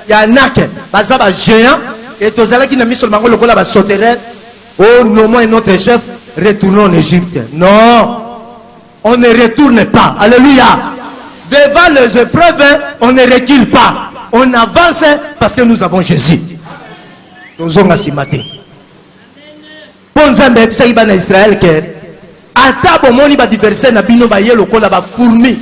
[SPEAKER 1] y a un arc, un géant, et tous ceux qui n'ont mis sur le mango, le cola va sauter. Oh, non, moi et notre chef, retournons en Égypte. Non, on ne retourne pas. Alléluia. Devant les épreuves, on ne recule pas. On avance parce que nous avons Jésus. Nous avons Asimate. Bon Zambé, ça y va en Israël que ata bomoni ba diverser na bino ba yelo kola ba fourmi.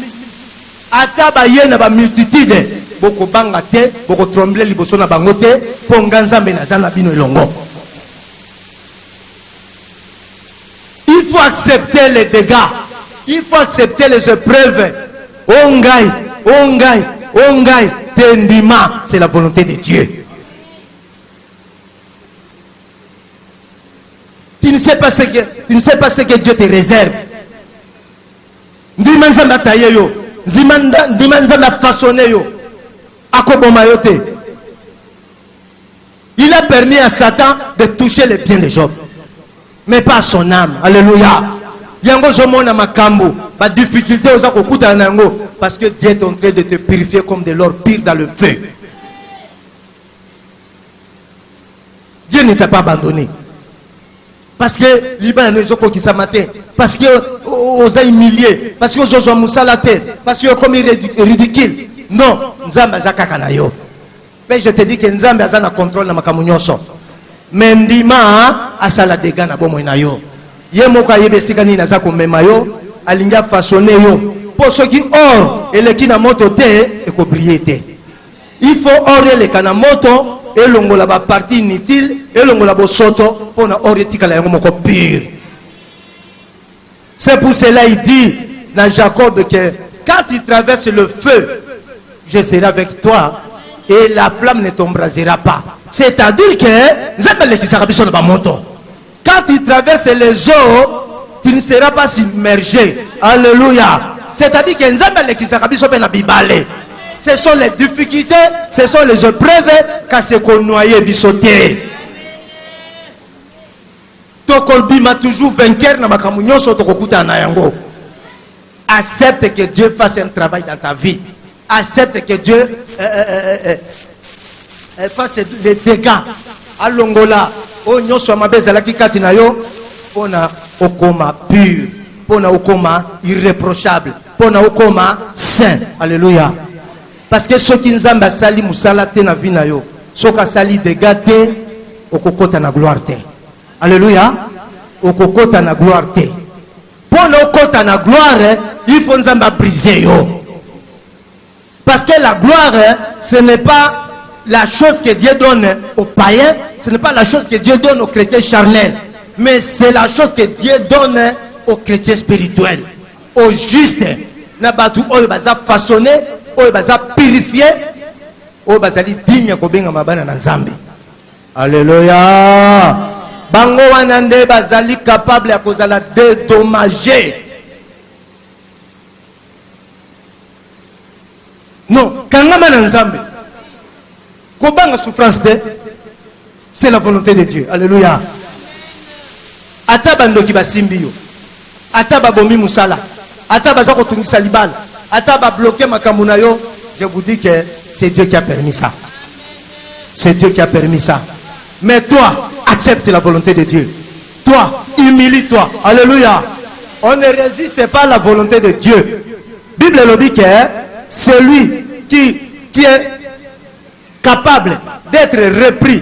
[SPEAKER 1] Ata ba yena ba multitude. Boko banga te, boko trembler liboso na bango te, ponga Nzambe na zana bino elongo. Il faut accepter les dégâts. Il faut accepter les épreuves. Ongai, ongai, ongai. Tendima, c'est la volonté de Dieu. Tu ne sais pas ce que Dieu te réserve. Ndimanzamba taye yo, ndimanzamba façonné yo, akoboma yo te. Il a permis à Satan de toucher les biens de Job, mais pas son âme. Alléluia. Yango zomona makambo, ba difficulté oza kokuta nango parce que Dieu est en train de te purifier comme de l'or pire dans le feu. Dieu ne t'a pas abandonné. Parce que Liban ne zoko qui matin, parce que oza humilié, parce que ozo musalate, parce que comme ridicule. Non, Nzambe azaka kana yo. Mais je te dis que Nzambe azana contrôle na makamu nyonso. Mais ndima asala dégâts na bomo na yo. Ye moka yebe sikani na zako mema yo alinga façonné yo pour ceux qui or et le qui na moto te et ko briller te. Il faut or le kana moto et longola ba partie inutile et longola bo soto pour na or etika la yango moko pire. C'est pour cela il dit dans Jacob que quand il traverse le feu, je serai avec toi et la flamme ne t'embrasera pas. C'est-à-dire que Nzambe qui sera biso na ba moto. Quand tu traverses les eaux, tu ne seras pas submergé. Alléluia. C'est-à-dire que ce sont les difficultés, ce sont les épreuves quand c'est qu'on noyait bisoté. Tokolbi m'a toujours vainqueur na makamunyo soto kokuta na yango. Accepte que Dieu fasse un travail dans ta vie. Accepte que Dieu fasse des dégâts. Alongola. O nyoso mabeza laki kati na yo pona okoma pur, pona okoma irréprochable, pona okoma saint. Alléluia. Parce que ceux qui Nzambe sali musala te na vie na yo, soka sali dégâts te okokota na gloire te. Alléluia. Okokota na gloire te. Pona okota na gloire, il faut Nzambe briser yo. Parce que la gloire, ce n'est pas la chose que Dieu donne aux païens, ce n'est pas la chose que Dieu donne aux chrétiens charnels, mais c'est la chose que Dieu donne aux chrétiens spirituels, aux justes. Nabatu oyo baza façonné, oyo baza purifié, oyo bazali digne kobenga mabana na Nzambe. Alléluia. Bango wanande bazali capable ya kozala dédommager. Non, kangama na Nzambe. Kobanga souffrance de, c'est la volonté de Dieu. Alléluia. Ata bando ki basimbi yo. Ata babomi musala. Ata bazako tungisa libala. Ata ba bloquer makambo na yo. Je vous dis que c'est Dieu qui a permis ça. C'est Dieu qui a permis ça. Mais toi, accepte la volonté de Dieu. Toi, humilie-toi. Alléluia. On ne résiste pas à la volonté de Dieu. Bible le dit que celui qui est capable d'être repris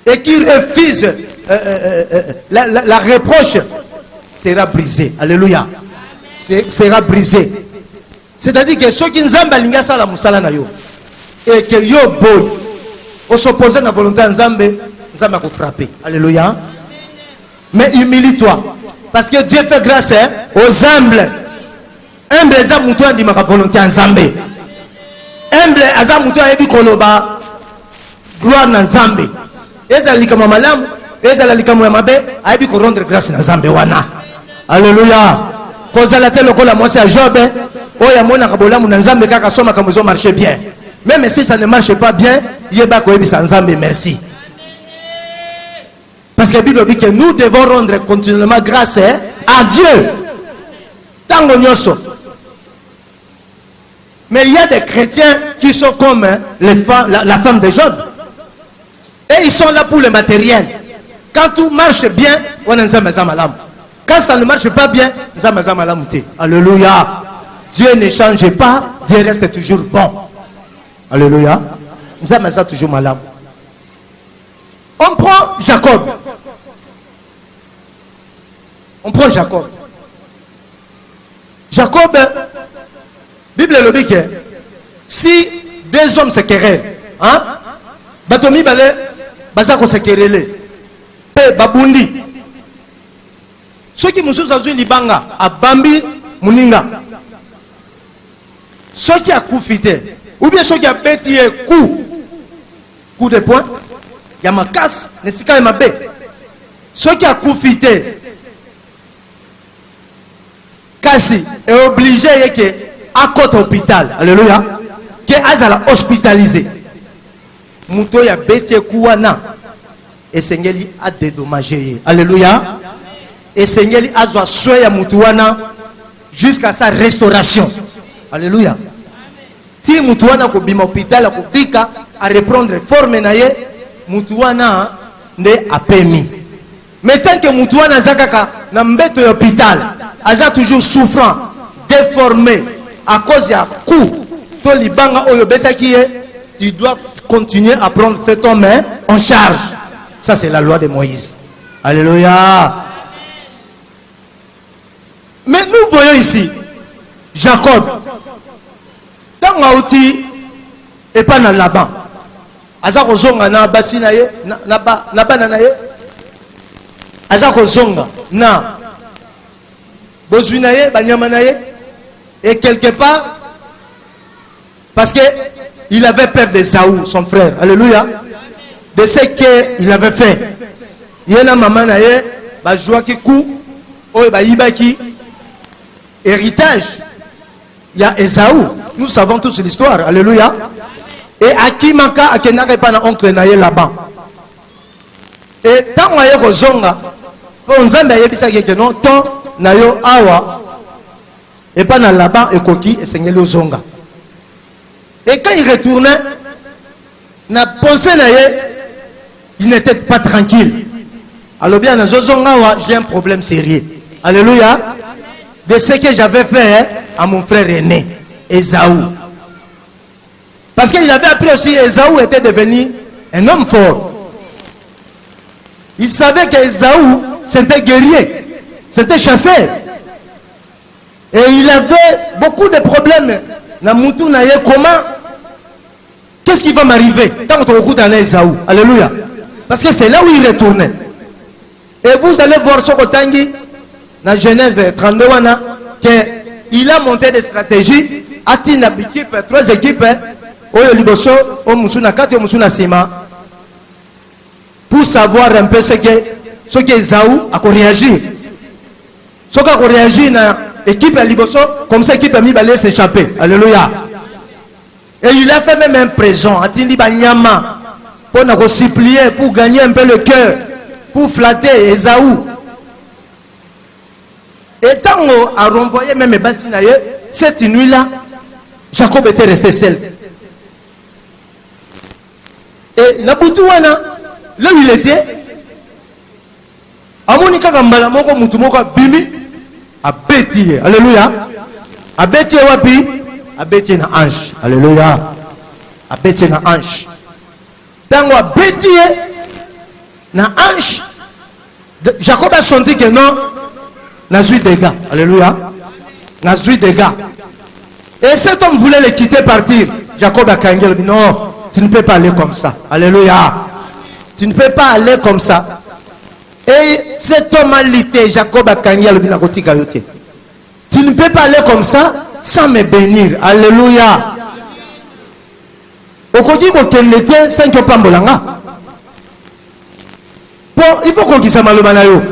[SPEAKER 1] et qui refuse la reproche sera brisé. Alléluia. Sera brisé. C'est-à-dire que ceux qui nzamba linga sala musala na yo et que yo boy au s'opposer à la volonté de Nzambe, Nzambe va frapper. Alléluia. Mais humilie-toi. Parce que Dieu fait grâce aux humbles. Humble eza mutu andi maka volonté en Nzambe. Humble eza mutu ayebi koloba gloire na Nzambe. Eza likama malamu, eza likama ya mabe, ayebi ko rendre grâce na Nzambe wana. Alléluia. Kozala te lokola mwasi ya Job, oya mona kabolamu na Nzambe kaka soma kamuzo marcher bien. Même si ça ne marche pas bien, yeba ko yebi sa Nzambe merci. Parce que la Bible dit que nous devons rendre continuellement grâce à Dieu. Tango nyoso. Mais il y a des chrétiens qui sont comme la femme de Job. Et ils sont là pour le matériel. Quand tout marche bien, on est en quand ça ne marche pas bien, alléluia. Dieu ne change pas, Dieu reste toujours bon. Alléluia. Nous sommes toujours malades. On prend Jacob. On prend Jacob. Jacob, Bible le dit que si deux hommes se querellent, hein, Batomi Bale, Bazako se querellent, Pe Babundi, ceux qui nous ont dit Libanga, à Bambi, Muninga, ceux qui a coufité, ou bien ceux qui a bêti coup de poing, il y a ma casse, Nesika et ma baie, ceux qui a coufité, Kasi est obligé à côté hôpital. Alléluia. Que azala hospitalisé. Muto ya bete kuwana. Et Sengeli a dédommagé. Alléluia. Et Sengeli a zwa soya mutuwana jusqu'à sa restauration. Alléluia. Si mutuwana ko bima hôpital ko bika à reprendre forme naye mutuwana ne a permis. Mais tant que mutuwana zakaka na mbeto ya hôpital Aza toujours souffrant, déformé à cause d'un coup. Tu dois continuer à prendre cet homme en charge. Ça, c'est la loi de Moïse. Alléluia. Mais nous voyons ici Jacob. Dans Maouti et pas dans Laban. Aza kozonga na basinaye na bananaye. Aza kozonga na et quelque part, parce qu'il avait peur de Saoul, son frère, alléluia, de ce qu'il avait fait. Il y a une maman qui coupe, héritage. Il y a Esaü, nous savons tous l'histoire, alléluia. Et Akimaka, Akenaka, pas un oncle là-bas. Et tant qu'on a zonga, on s'en a dit que non, tant nayo awa et pas dans là-bas et koki et seigneur le zonga. Et quand il retournait na pensé naye il n'était pas tranquille. Alors bien dans zonga j'ai un problème sérieux. Alléluia. De ce que j'avais fait à mon frère aîné Esaü. Parce qu'il avait appris aussi Esaü était devenu un homme fort. Il savait que Esaü c'était guerrier. C'était chasseur. Et il avait beaucoup de problèmes. Comment? Qu'est-ce qui va m'arriver? Tant qu'on écoute dans Esaü. Alléluia. Parce que c'est là où il retournait. Et vous allez voir ce Kotangi, dans Genèse 32, qu'il a monté des stratégies. Atina équipe, 3 équipes. Oyo Liboso, Omusuna Kati, Omusuna Sima. Pour savoir un peu ce que Esaü a réagi. Ce qui a réagi dans l'équipe à Liboso, comme ça l'équipe a mis à s'échapper. Alléluia. Et il a fait même un présent. Atindi Banyama. Pour nous supplier, pour gagner un peu le cœur. Pour flatter Esaü. Et tant qu'on a renvoyé même Bassinaye, cette nuit-là, Jacob était resté seul. Et la Boutouana, là où il était, Amonika Gambala Moko Mutumoko Bimi, a Bétier. Alléluia. A Bétier Wapi, a Bétier na ange. Alléluia. A Bétier na ange. Tango a Bétier na ange. Jacob a senti que non, n'a eu des gars. Alléluia. N'a eu des gars. Et cet homme voulait le quitter, partir. Jacob a kangé, il dit non, tu ne peux pas aller comme ça. Alléluia. Tu ne peux pas aller comme ça. Et cet homme a lutté, Jacob a kangé, il dit tu ne peux pas aller comme ça sans me bénir. Alléluia. Bon, il faut qu'on dise malobanayo.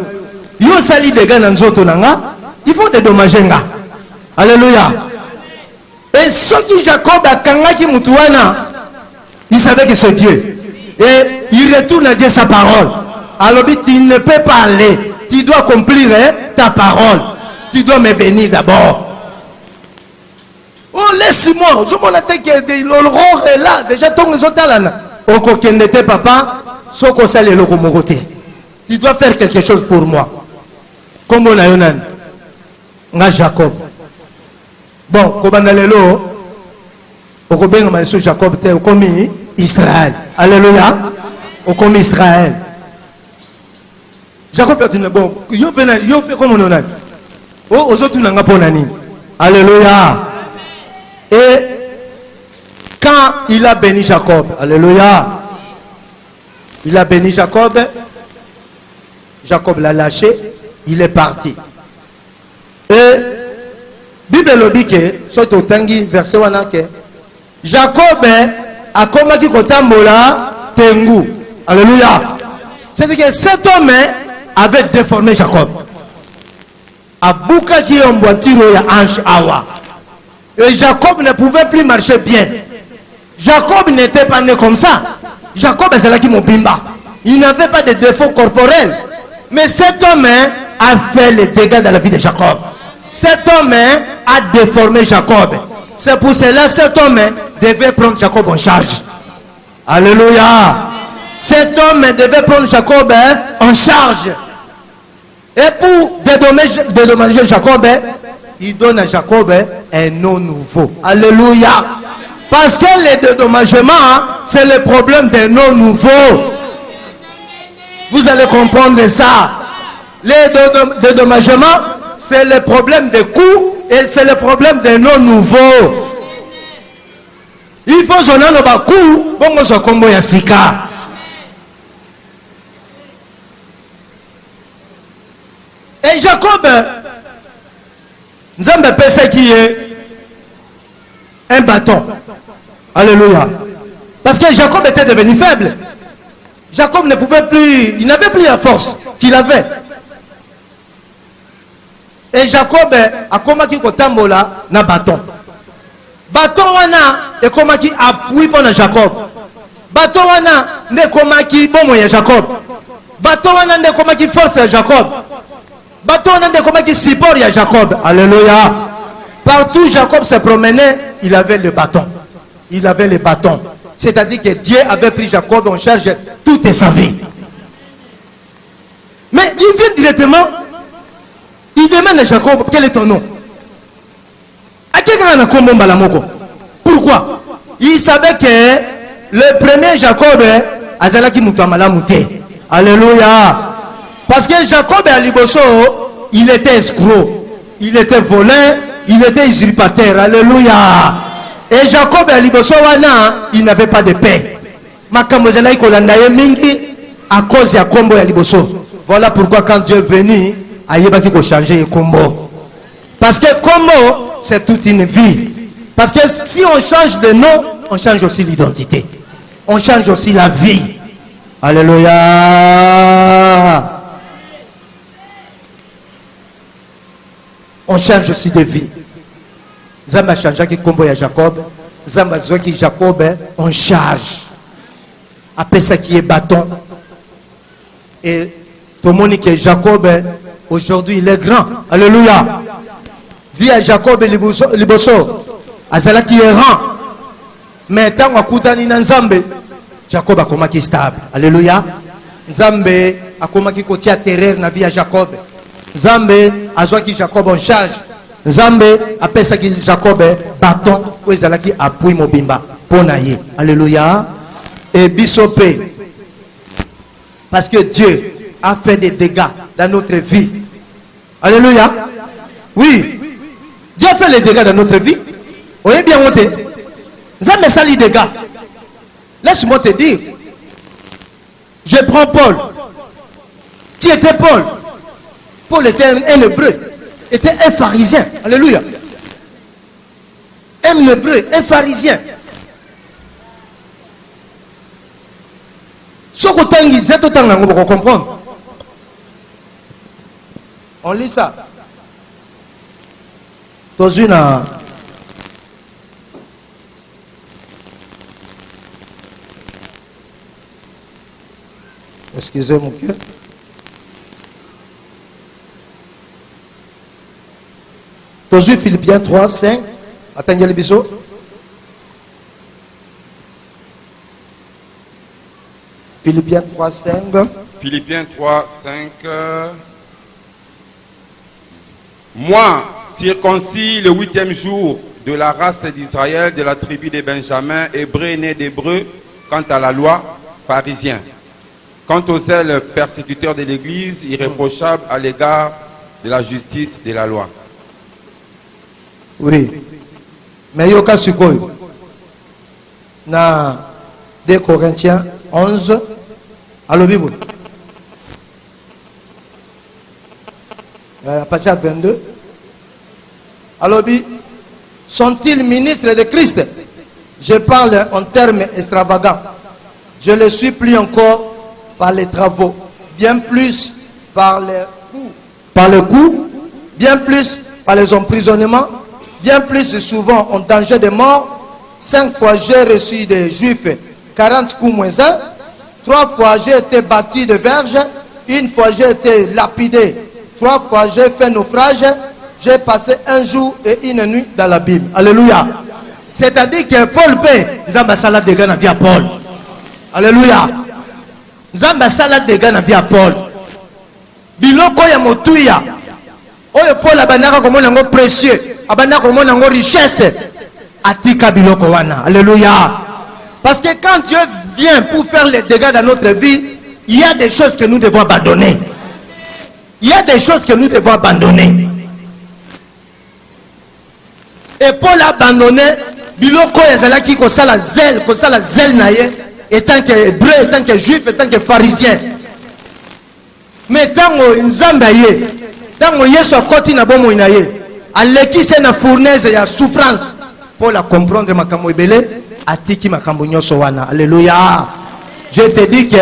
[SPEAKER 1] Yo sali de gars dans zoto nanga, il faut dédommager nga. Alléluia. Et ce qui Jacob a kangaki mutuana, il savait que c'est Dieu. Et il retourne à Dieu sa parole. Alors tu ne peux pas aller. Tu dois accomplir ta parole. Tu dois me bénir d'abord. Oh, laisse-moi. Je m'en attends que l'aurore est là. Déjà, ton résultat au coquin n'était papa, sauf qu'on sait les locomotives. Tu dois faire quelque chose pour moi. Comme on a eu un Jacob. Bon, comme on a lelo, au combien on a su Jacob, au commis Israël. Alléluia. Au commis Israël. Jacob a dit bon, yo comme on a. Oh, aux autres, on n'a pas nani. Alléluia. Et quand il a béni Jacob, alléluia, il a béni Jacob, Jacob l'a lâché, il est parti. Et Bible le dit que, surtout Tangi, verset 1, que Jacob a combattu Kotambola Tengu. Alléluia. C'est-à-dire que cet homme avait déformé Jacob. Abouka qui est en voiture, il y a Ange Awa. Et Jacob ne pouvait plus marcher bien. Jacob n'était pas né comme ça. Jacob est là qui m'a. Il n'avait pas de défaut corporel. Mais cet homme a fait les dégâts dans la vie de Jacob. Cet homme a déformé Jacob. C'est pour cela que cet homme devait prendre Jacob en charge. Alléluia. Cet homme devait prendre Jacob en charge. Et pour dédommager Jacob, il donne à Jacob un nom nouveau. Alléluia. Parce que le dédommagement, c'est le problème des noms nouveaux. Vous allez comprendre ça. Le dédommagement, c'est le problème des coups et c'est le problème des noms nouveaux. Il faut son nom au coup, bon, son combo yasika. Et Jacob, nous avons un PC qui est un bâton. Alléluia. Parce que Jacob était devenu faible. Jacob ne pouvait plus, il n'avait plus la force qu'il avait. Et Jacob a combattu Kotambola na bâton. Bâton wana et combattu appui pour Jacob. Bâton wana ne combattu bon ya Jacob. Bâton wana ne combattu force à Jacob. Bâton wana ne combattu support à Jacob. Alléluia. Partout Jacob se promenait, il avait le bâton. Il avait le bâton. C'est-à-dire que Dieu avait pris Jacob en charge toute sa vie. Mais il vient directement, il demande à Jacob, quel est ton nom? Pourquoi? Il savait que le premier Jacob, Azalaki Mutamala Mouté. Alléluia. Parce que Jacob à Liboso, il était escroc, il était voleur, il était usurpateur. Alléluia. Et Jacob à Libosowana, il n'avait pas de paix. Makamozela ikolandaye mingi à cause ya kombo ya Liboso. Voilà pourquoi quand Dieu est venu, ayebaki ko changer le kombo. Parce que kombo, c'est toute une vie. Parce que si on change de nom, on change aussi l'identité. On change aussi la vie. Alléluia. On change aussi de vie. Zamba changea qui combo ya Jacob. Zamba zoa qui Jacob on charge. Après ça qui est bâton. Et tout le monde que Jacob aujourd'hui il est grand. Alléluia. Via Jacob et Liboso. Azala qui est rang. Mais tant qu'on koutani na Nzambe, Jacob a komaki stable. Alléluia. Nzambe a komaki kotia terreur na via Jacob. Nzambe a zoa qui Jacob en charge. Nzambe appelle ça qui Jacob bâton où ils allaient qui appuie mobimba pour naïe. Alléluia. Et bisopé. Parce que Dieu a fait des dégâts dans notre vie. Alléluia. Oui. Dieu a fait les dégâts dans notre vie. Voyez bien monté. Ça me salit des gars. Laisse-moi te dire. Je prends Paul. Qui était Paul? Paul était un hébreu. Était un pharisien. Alléluia. Un hébreu, un pharisien. Ce que tu as dit, vous comprendre. On lit ça. Dans une. Excusez mon cœur. Dans une Philippiens 3, 5. Attendez les bisous. Philippiens 3, 5.
[SPEAKER 2] Philippiens 3, 5. Moi, circoncis le 8e jour de la race d'Israël, de la tribu de Benjamin, hébreu né d'hébreu, quant à la loi, pharisien. Quant aux zèles persécuteurs de l'Église, irréprochable à l'égard de la justice de la loi.
[SPEAKER 1] Oui. Mais il y a un dans 2 Corinthiens 11, à la Bible. À partir de 22. Alors, sont-ils ministres de Christ? Je parle en termes extravagants. Je le suis plus encore par les travaux, bien plus par les coups, bien plus par les emprisonnements, bien plus souvent en danger de mort. 5 fois j'ai reçu des Juifs 40 coups moins 1. 3 fois j'ai été battu de verge. 1 fois j'ai été lapidé. 3 fois j'ai fait naufrage. J'ai passé 1 jour et 1 nuit dans la Bible. Alléluia. C'est-à-dire que Paul paie. Zamba salade de Ghana via Paul. Alléluia. Zamba salade de Ghana via Paul. Biloko ya motuya. Oyo Paul abanaka comme on précieux. Abanaka comme on richesse. Atika biloko wana. Alléluia. Parce que quand Dieu vient pour faire les dégâts dans notre vie, il y a des choses que nous devons abandonner. Il y a des choses que nous devons abandonner. Et Paul a abandonné biloko yazalaki kosala zèle naye étant que hébreu, étant que juif, étant que pharisien. Mais tango nzamba ye, tango yesu akoti na bomo inaye, aleki se na fournaise ya souffrance. Paul a comprendre makambo ebele, atiki makambo nyoso wana. Alléluia. Je te dis que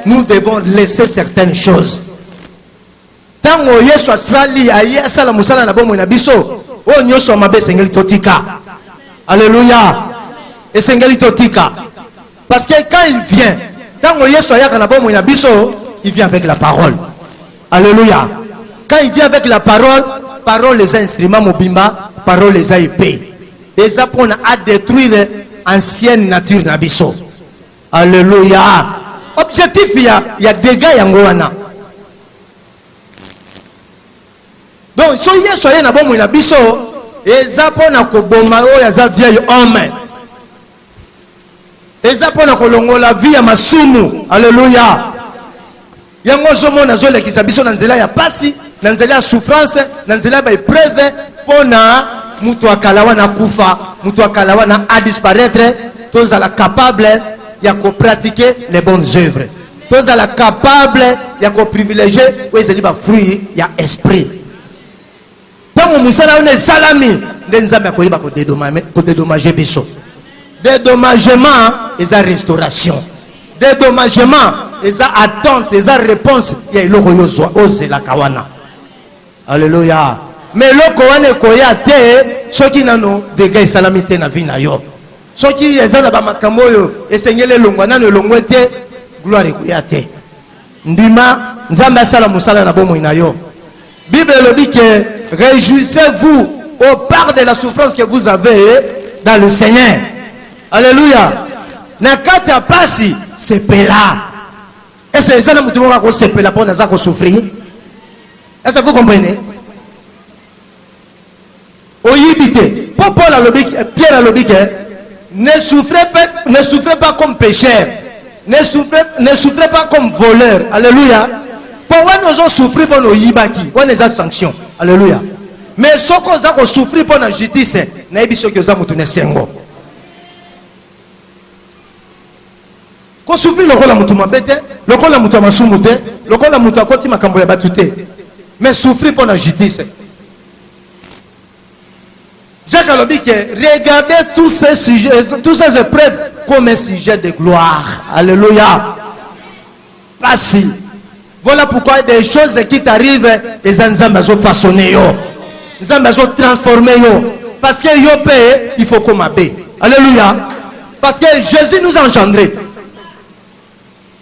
[SPEAKER 1] nous devons laisser certaines choses. Tango yesu asali aye asala musala na bomo na biso. Oh nyoso mabe sengeli totika. Alléluia. Et sengeli totika. Parce que quand il vient, tango yesu ayaka na bomo na biso, il vient avec la parole. Alléluia. Quand il vient avec la parole, parole les instruments mobimba, parole les a épais. Et ça pour à détruire l'ancienne nature na biso. Alléluia. Objectif il y a dégâts yango wana. Donc so yesu ayena bomo na biso, et ça pour na ko boma o ya za vieil homme. Et ça pour na ko longola vie ya masumu. Alléluia. Yango zomo na zole ki biso na nzela ya pasi, na nzela ya souffrance, na nzela ba épreuve pona mutu akalawa na kufa, mutu akalawa na a disparaître, tous à la capable ya ko pratiquer les bonnes œuvres. Tous à la capable ya ko privilégier ou ezeli ba fruit ya esprit. Tango musala one salami ndenzamba ko yiba ko dédommager biso. Dédommagement et sa restauration. Dédommagement et sa attente, et sa réponse. Il y a l'oko yozwa ose la kawana. Alléluia. Mais l'oko wane koya te, soki nano dégâts salamité na vie na yo. Soki ezana ba makambo yo esengele longwa nano longwe te, gloire koya te. Ndima nzamba asala musala na bomo na yo. Bible le dit que réjouissez-vous au part de la souffrance que vous avez dans le Seigneur. Alléluia. Nakati ya pasi sepela. Est-ce que ça n'a pas sepela pour nous souffrir? Est-ce que vous comprenez? Oyibite. Pour Paul a lobby, Pierre a lobby, ne souffrez pas comme pécheur. Ne souffrez pas comme voleur. Alléluia. Pour nous avons souffert pour nos yibaki, pour nos sanctions. Alléluia. Mais ce qu'on a souffert pour la justice, nayebi soki oza mutu na sengo ko souffrir lokola mutu mabe te lokola mutu masumu te lokola mutu akoti makambo ya batu te mais souffrir pour la justice. Jacques alobi que regardez tous ces sujets, toutes ces épreuves comme un sujet de gloire. Alléluia. Pas si. Voilà pourquoi des choses qui t'arrivent, les Nzambe ont façonné yo. Nzambe ont transformé yo. Parce que yo paye, il faut qu'on m'appelle. Alléluia. Parce que Jésus nous a engendrés.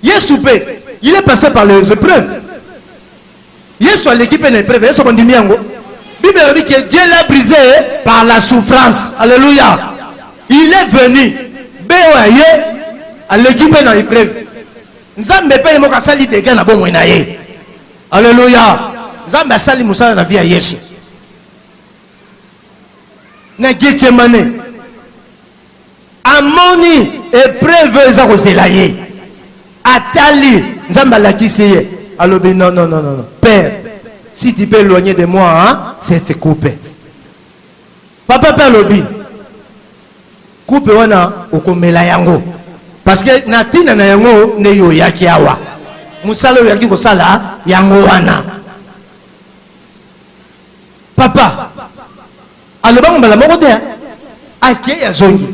[SPEAKER 1] Yesu paye. Il est passé par les épreuves. Yesu a l'équipe une épreuve. Yesu a dit miango. Bible dit que Dieu l'a brisé par la souffrance. Alléluia. Il est venu. Béoye à l'équipe une épreuve. Nzambe paye mo kasali de gars na bon na ye. Alléluia. Nzambe sali musala na vie ya Yesu. Na Gethsemane. Amoni épreuve za kozela ye. Atali Nzambe lakisi ye. Alobi non. Père, si tu peux éloigner de moi, hein, c'est coupé. Papa Père Lobi. Coupe wana okomela yango. Parce que natina na yango ne yo yaki awa. Musalo yaki ko sala yango wana. Papa. Aloba mbala moko te. Ake ya zongi.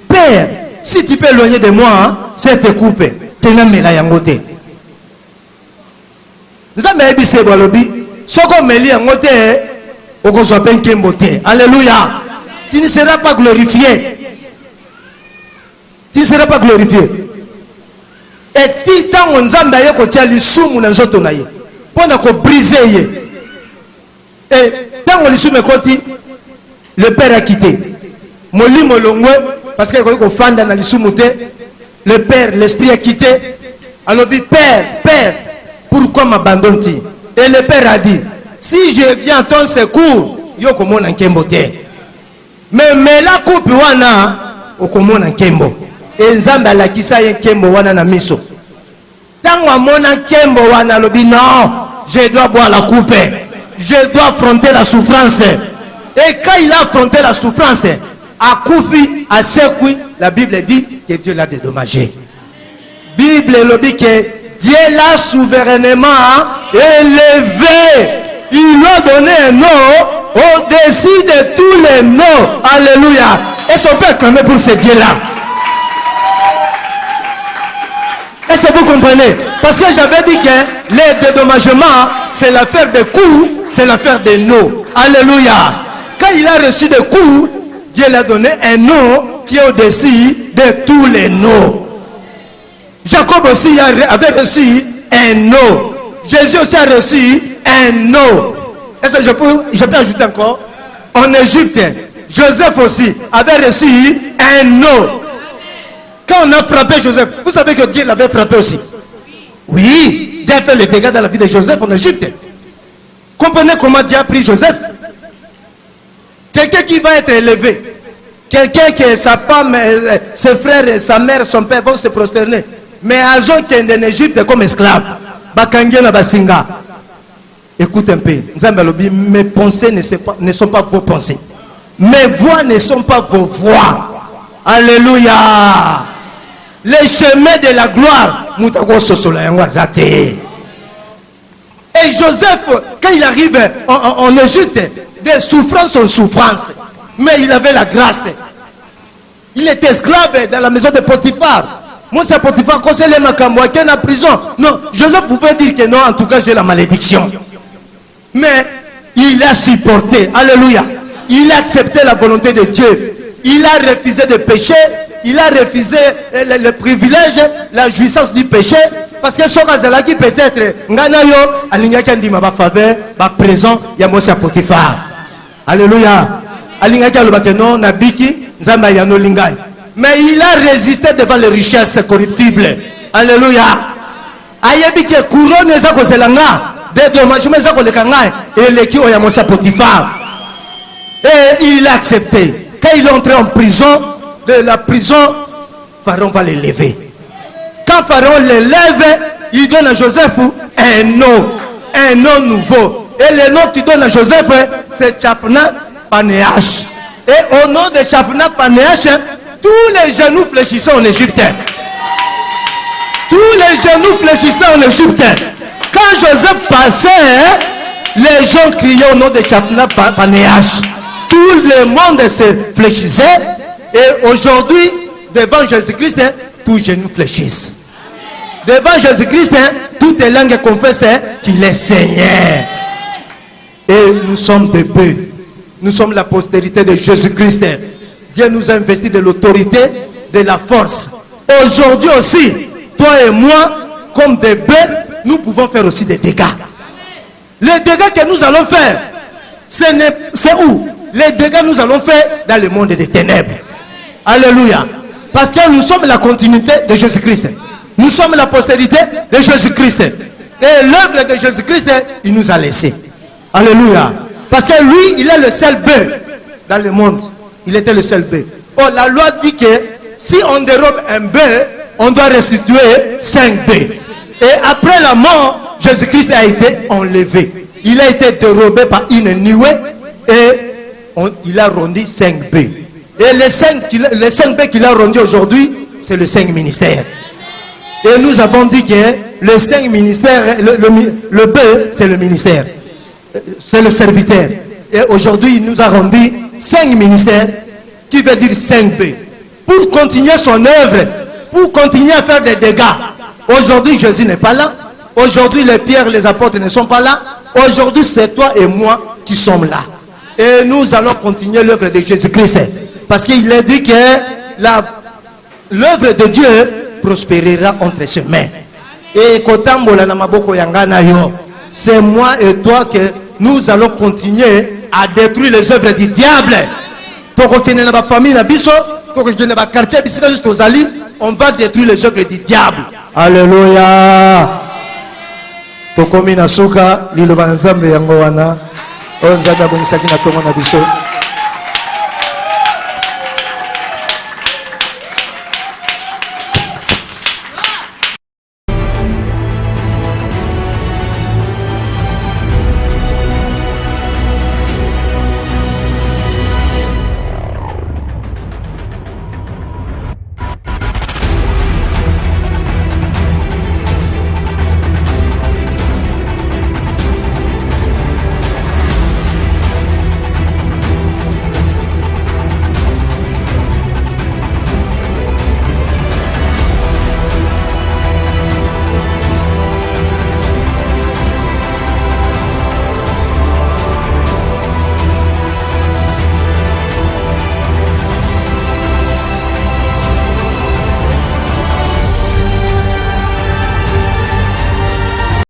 [SPEAKER 1] Père, si tu peux éloigner de moi, hein, c'est coupé. Tena mela yango te. Nzambe ebise balobi. Soko meli yango te. Oko so pen kembo te. Alléluia. Tu ne seras pas glorifié. Tu ne seras pas glorifié. Et ti tango nzambe ye ko tia lisumu na nzoto na ye. Pona ko briser ye. Et tango lisumu koti le père a quitté. Molimo longwe parce que ko fanda na lisumu te. Le père, l'esprit a quitté. Alors dit Père, pourquoi m'abandonnes-tu? Et le père a dit, si je viens à ton secours, yo komo na nkembo te. Mais la coupe wana okomo na nkembo. Et Nzambe alakisa ye nkembo wana na miso. Tango amona nkembo wana lobi non, je dois boire la coupe. Je dois affronter la souffrance. Et quand il a affronté la souffrance, à Koufi, à Sekwi, la Bible dit que Dieu l'a dédommagé. Bible le dit que Dieu l'a souverainement élevé. Il lui a donné un nom au-dessus de tous les noms. Alléluia. Et son père clamait pour ce Dieu-là. Est-ce que vous comprenez? Parce que j'avais dit que les dédommagements, c'est l'affaire des coups, c'est l'affaire des noms. Alléluia. Quand il a reçu des coups, Dieu lui a donné un nom qui est au-dessus de tous les noms. Jacob aussi avait reçu un nom. Jésus aussi a reçu un nom. Est-ce que je peux ajouter encore? En Égypte, Joseph aussi avait reçu un nom. Quand on a frappé Joseph, vous savez que Dieu l'avait frappé aussi. Oui, Dieu a fait les dégâts dans la vie de Joseph en Égypte. Comprenez comment Dieu a pris Joseph. Quelqu'un qui va être élevé. Quelqu'un que sa femme, ses frères, sa mère, son père vont se prosterner. Mais Azon qui est en Égypte comme esclave. Bakangela Basinga. Écoute un peu. Mes pensées ne sont pas vos pensées. Mes voix ne sont pas vos voix. Alléluia. Les chemins de la gloire. Et Joseph, quand il arrive en Égypte, de souffrance en souffrance. Mais il avait la grâce. Il était esclave dans la maison de Potiphar. Moi, c'est Potiphar, quand c'est les Makamwa qui est en prison. Non, Joseph pouvait dire que non, en tout cas, j'ai la malédiction. Mais il a supporté. Alléluia. Il a accepté la volonté de Dieu. Il a refusé de pécher. Il a refusé le privilège, la jouissance du péché. Parce que son qui peut-être, Nganayo, Alingaki dit ma faveur, ma présent, il y a Moshe Potiphar. Alléluia. Alingaki a non, Nabiki, Nzamba Yano Lingay. Mais il a résisté devant les richesses corruptibles. Alléluia. Ayebi que couronne ezako zelanga, dédommagement ezako lekanga et leki oya Moshe Potiphar. Et il a accepté. Quand il est entré en prison, de la prison, Pharaon va l'élever. Quand Pharaon l'élève, il donne à Joseph un nom nouveau. Et le nom qu'il donne à Joseph, c'est Tchafna Panéach. Et Et au nom de Shafnak Panéach, tous les genoux fléchissants en Égypte. Tous les genoux fléchissants en Égypte. Quand Joseph passait, les gens criaient au nom de Shafnak Panéach. Tout le monde se fléchissait. Et aujourd'hui, devant Jésus-Christ, tous les genoux fléchissent. Devant Jésus-Christ, toutes les langues confessent qu'il est Seigneur. Et nous sommes debout. Nous sommes la postérité de Jésus-Christ. Dieu nous a investi de l'autorité, de la force. Aujourd'hui aussi, toi et moi, comme des bœufs, nous pouvons faire aussi des dégâts. Les dégâts que nous allons faire, c'est où? Les dégâts nous allons faire dans le monde des ténèbres. Alléluia. Parce que nous sommes la continuité de Jésus-Christ. Nous sommes la postérité de Jésus-Christ. Et l'œuvre de Jésus-Christ, il nous a laissé. Alléluia. Parce que lui, il est le seul bœuf dans le monde. Il était le seul bœuf. Oh, la loi dit que si on dérobe un bœuf, on doit restituer 5 bœufs. Et après la mort, Jésus-Christ a été enlevé. Il a été dérobé par une nuée et il a rendu 5 bœufs. Et les 5 bœufs qu'il a rendus aujourd'hui, c'est le 5 ministères. Et nous avons dit que le 5 ministères, le bœuf, c'est le ministère. C'est le serviteur. Et aujourd'hui, il nous a rendu 5 ministères, qui veut dire 5 bœufs. Pour continuer son œuvre, pour continuer à faire des dégâts. Aujourd'hui, Jésus n'est pas là. Aujourd'hui, les pierres, les apôtres ne sont pas là. Aujourd'hui, c'est toi et moi qui sommes là. Et nous allons continuer l'œuvre de Jésus-Christ. Parce qu'il a dit que l'œuvre de Dieu prospérera entre ses mains. Et c'est moi et toi que nous allons continuer à détruire les œuvres du diable. On va détruire les œuvres du diable. Alléluia. Tokomi na suka liloba nzambe yango wana. Onzada bonisaki na tongo na biso.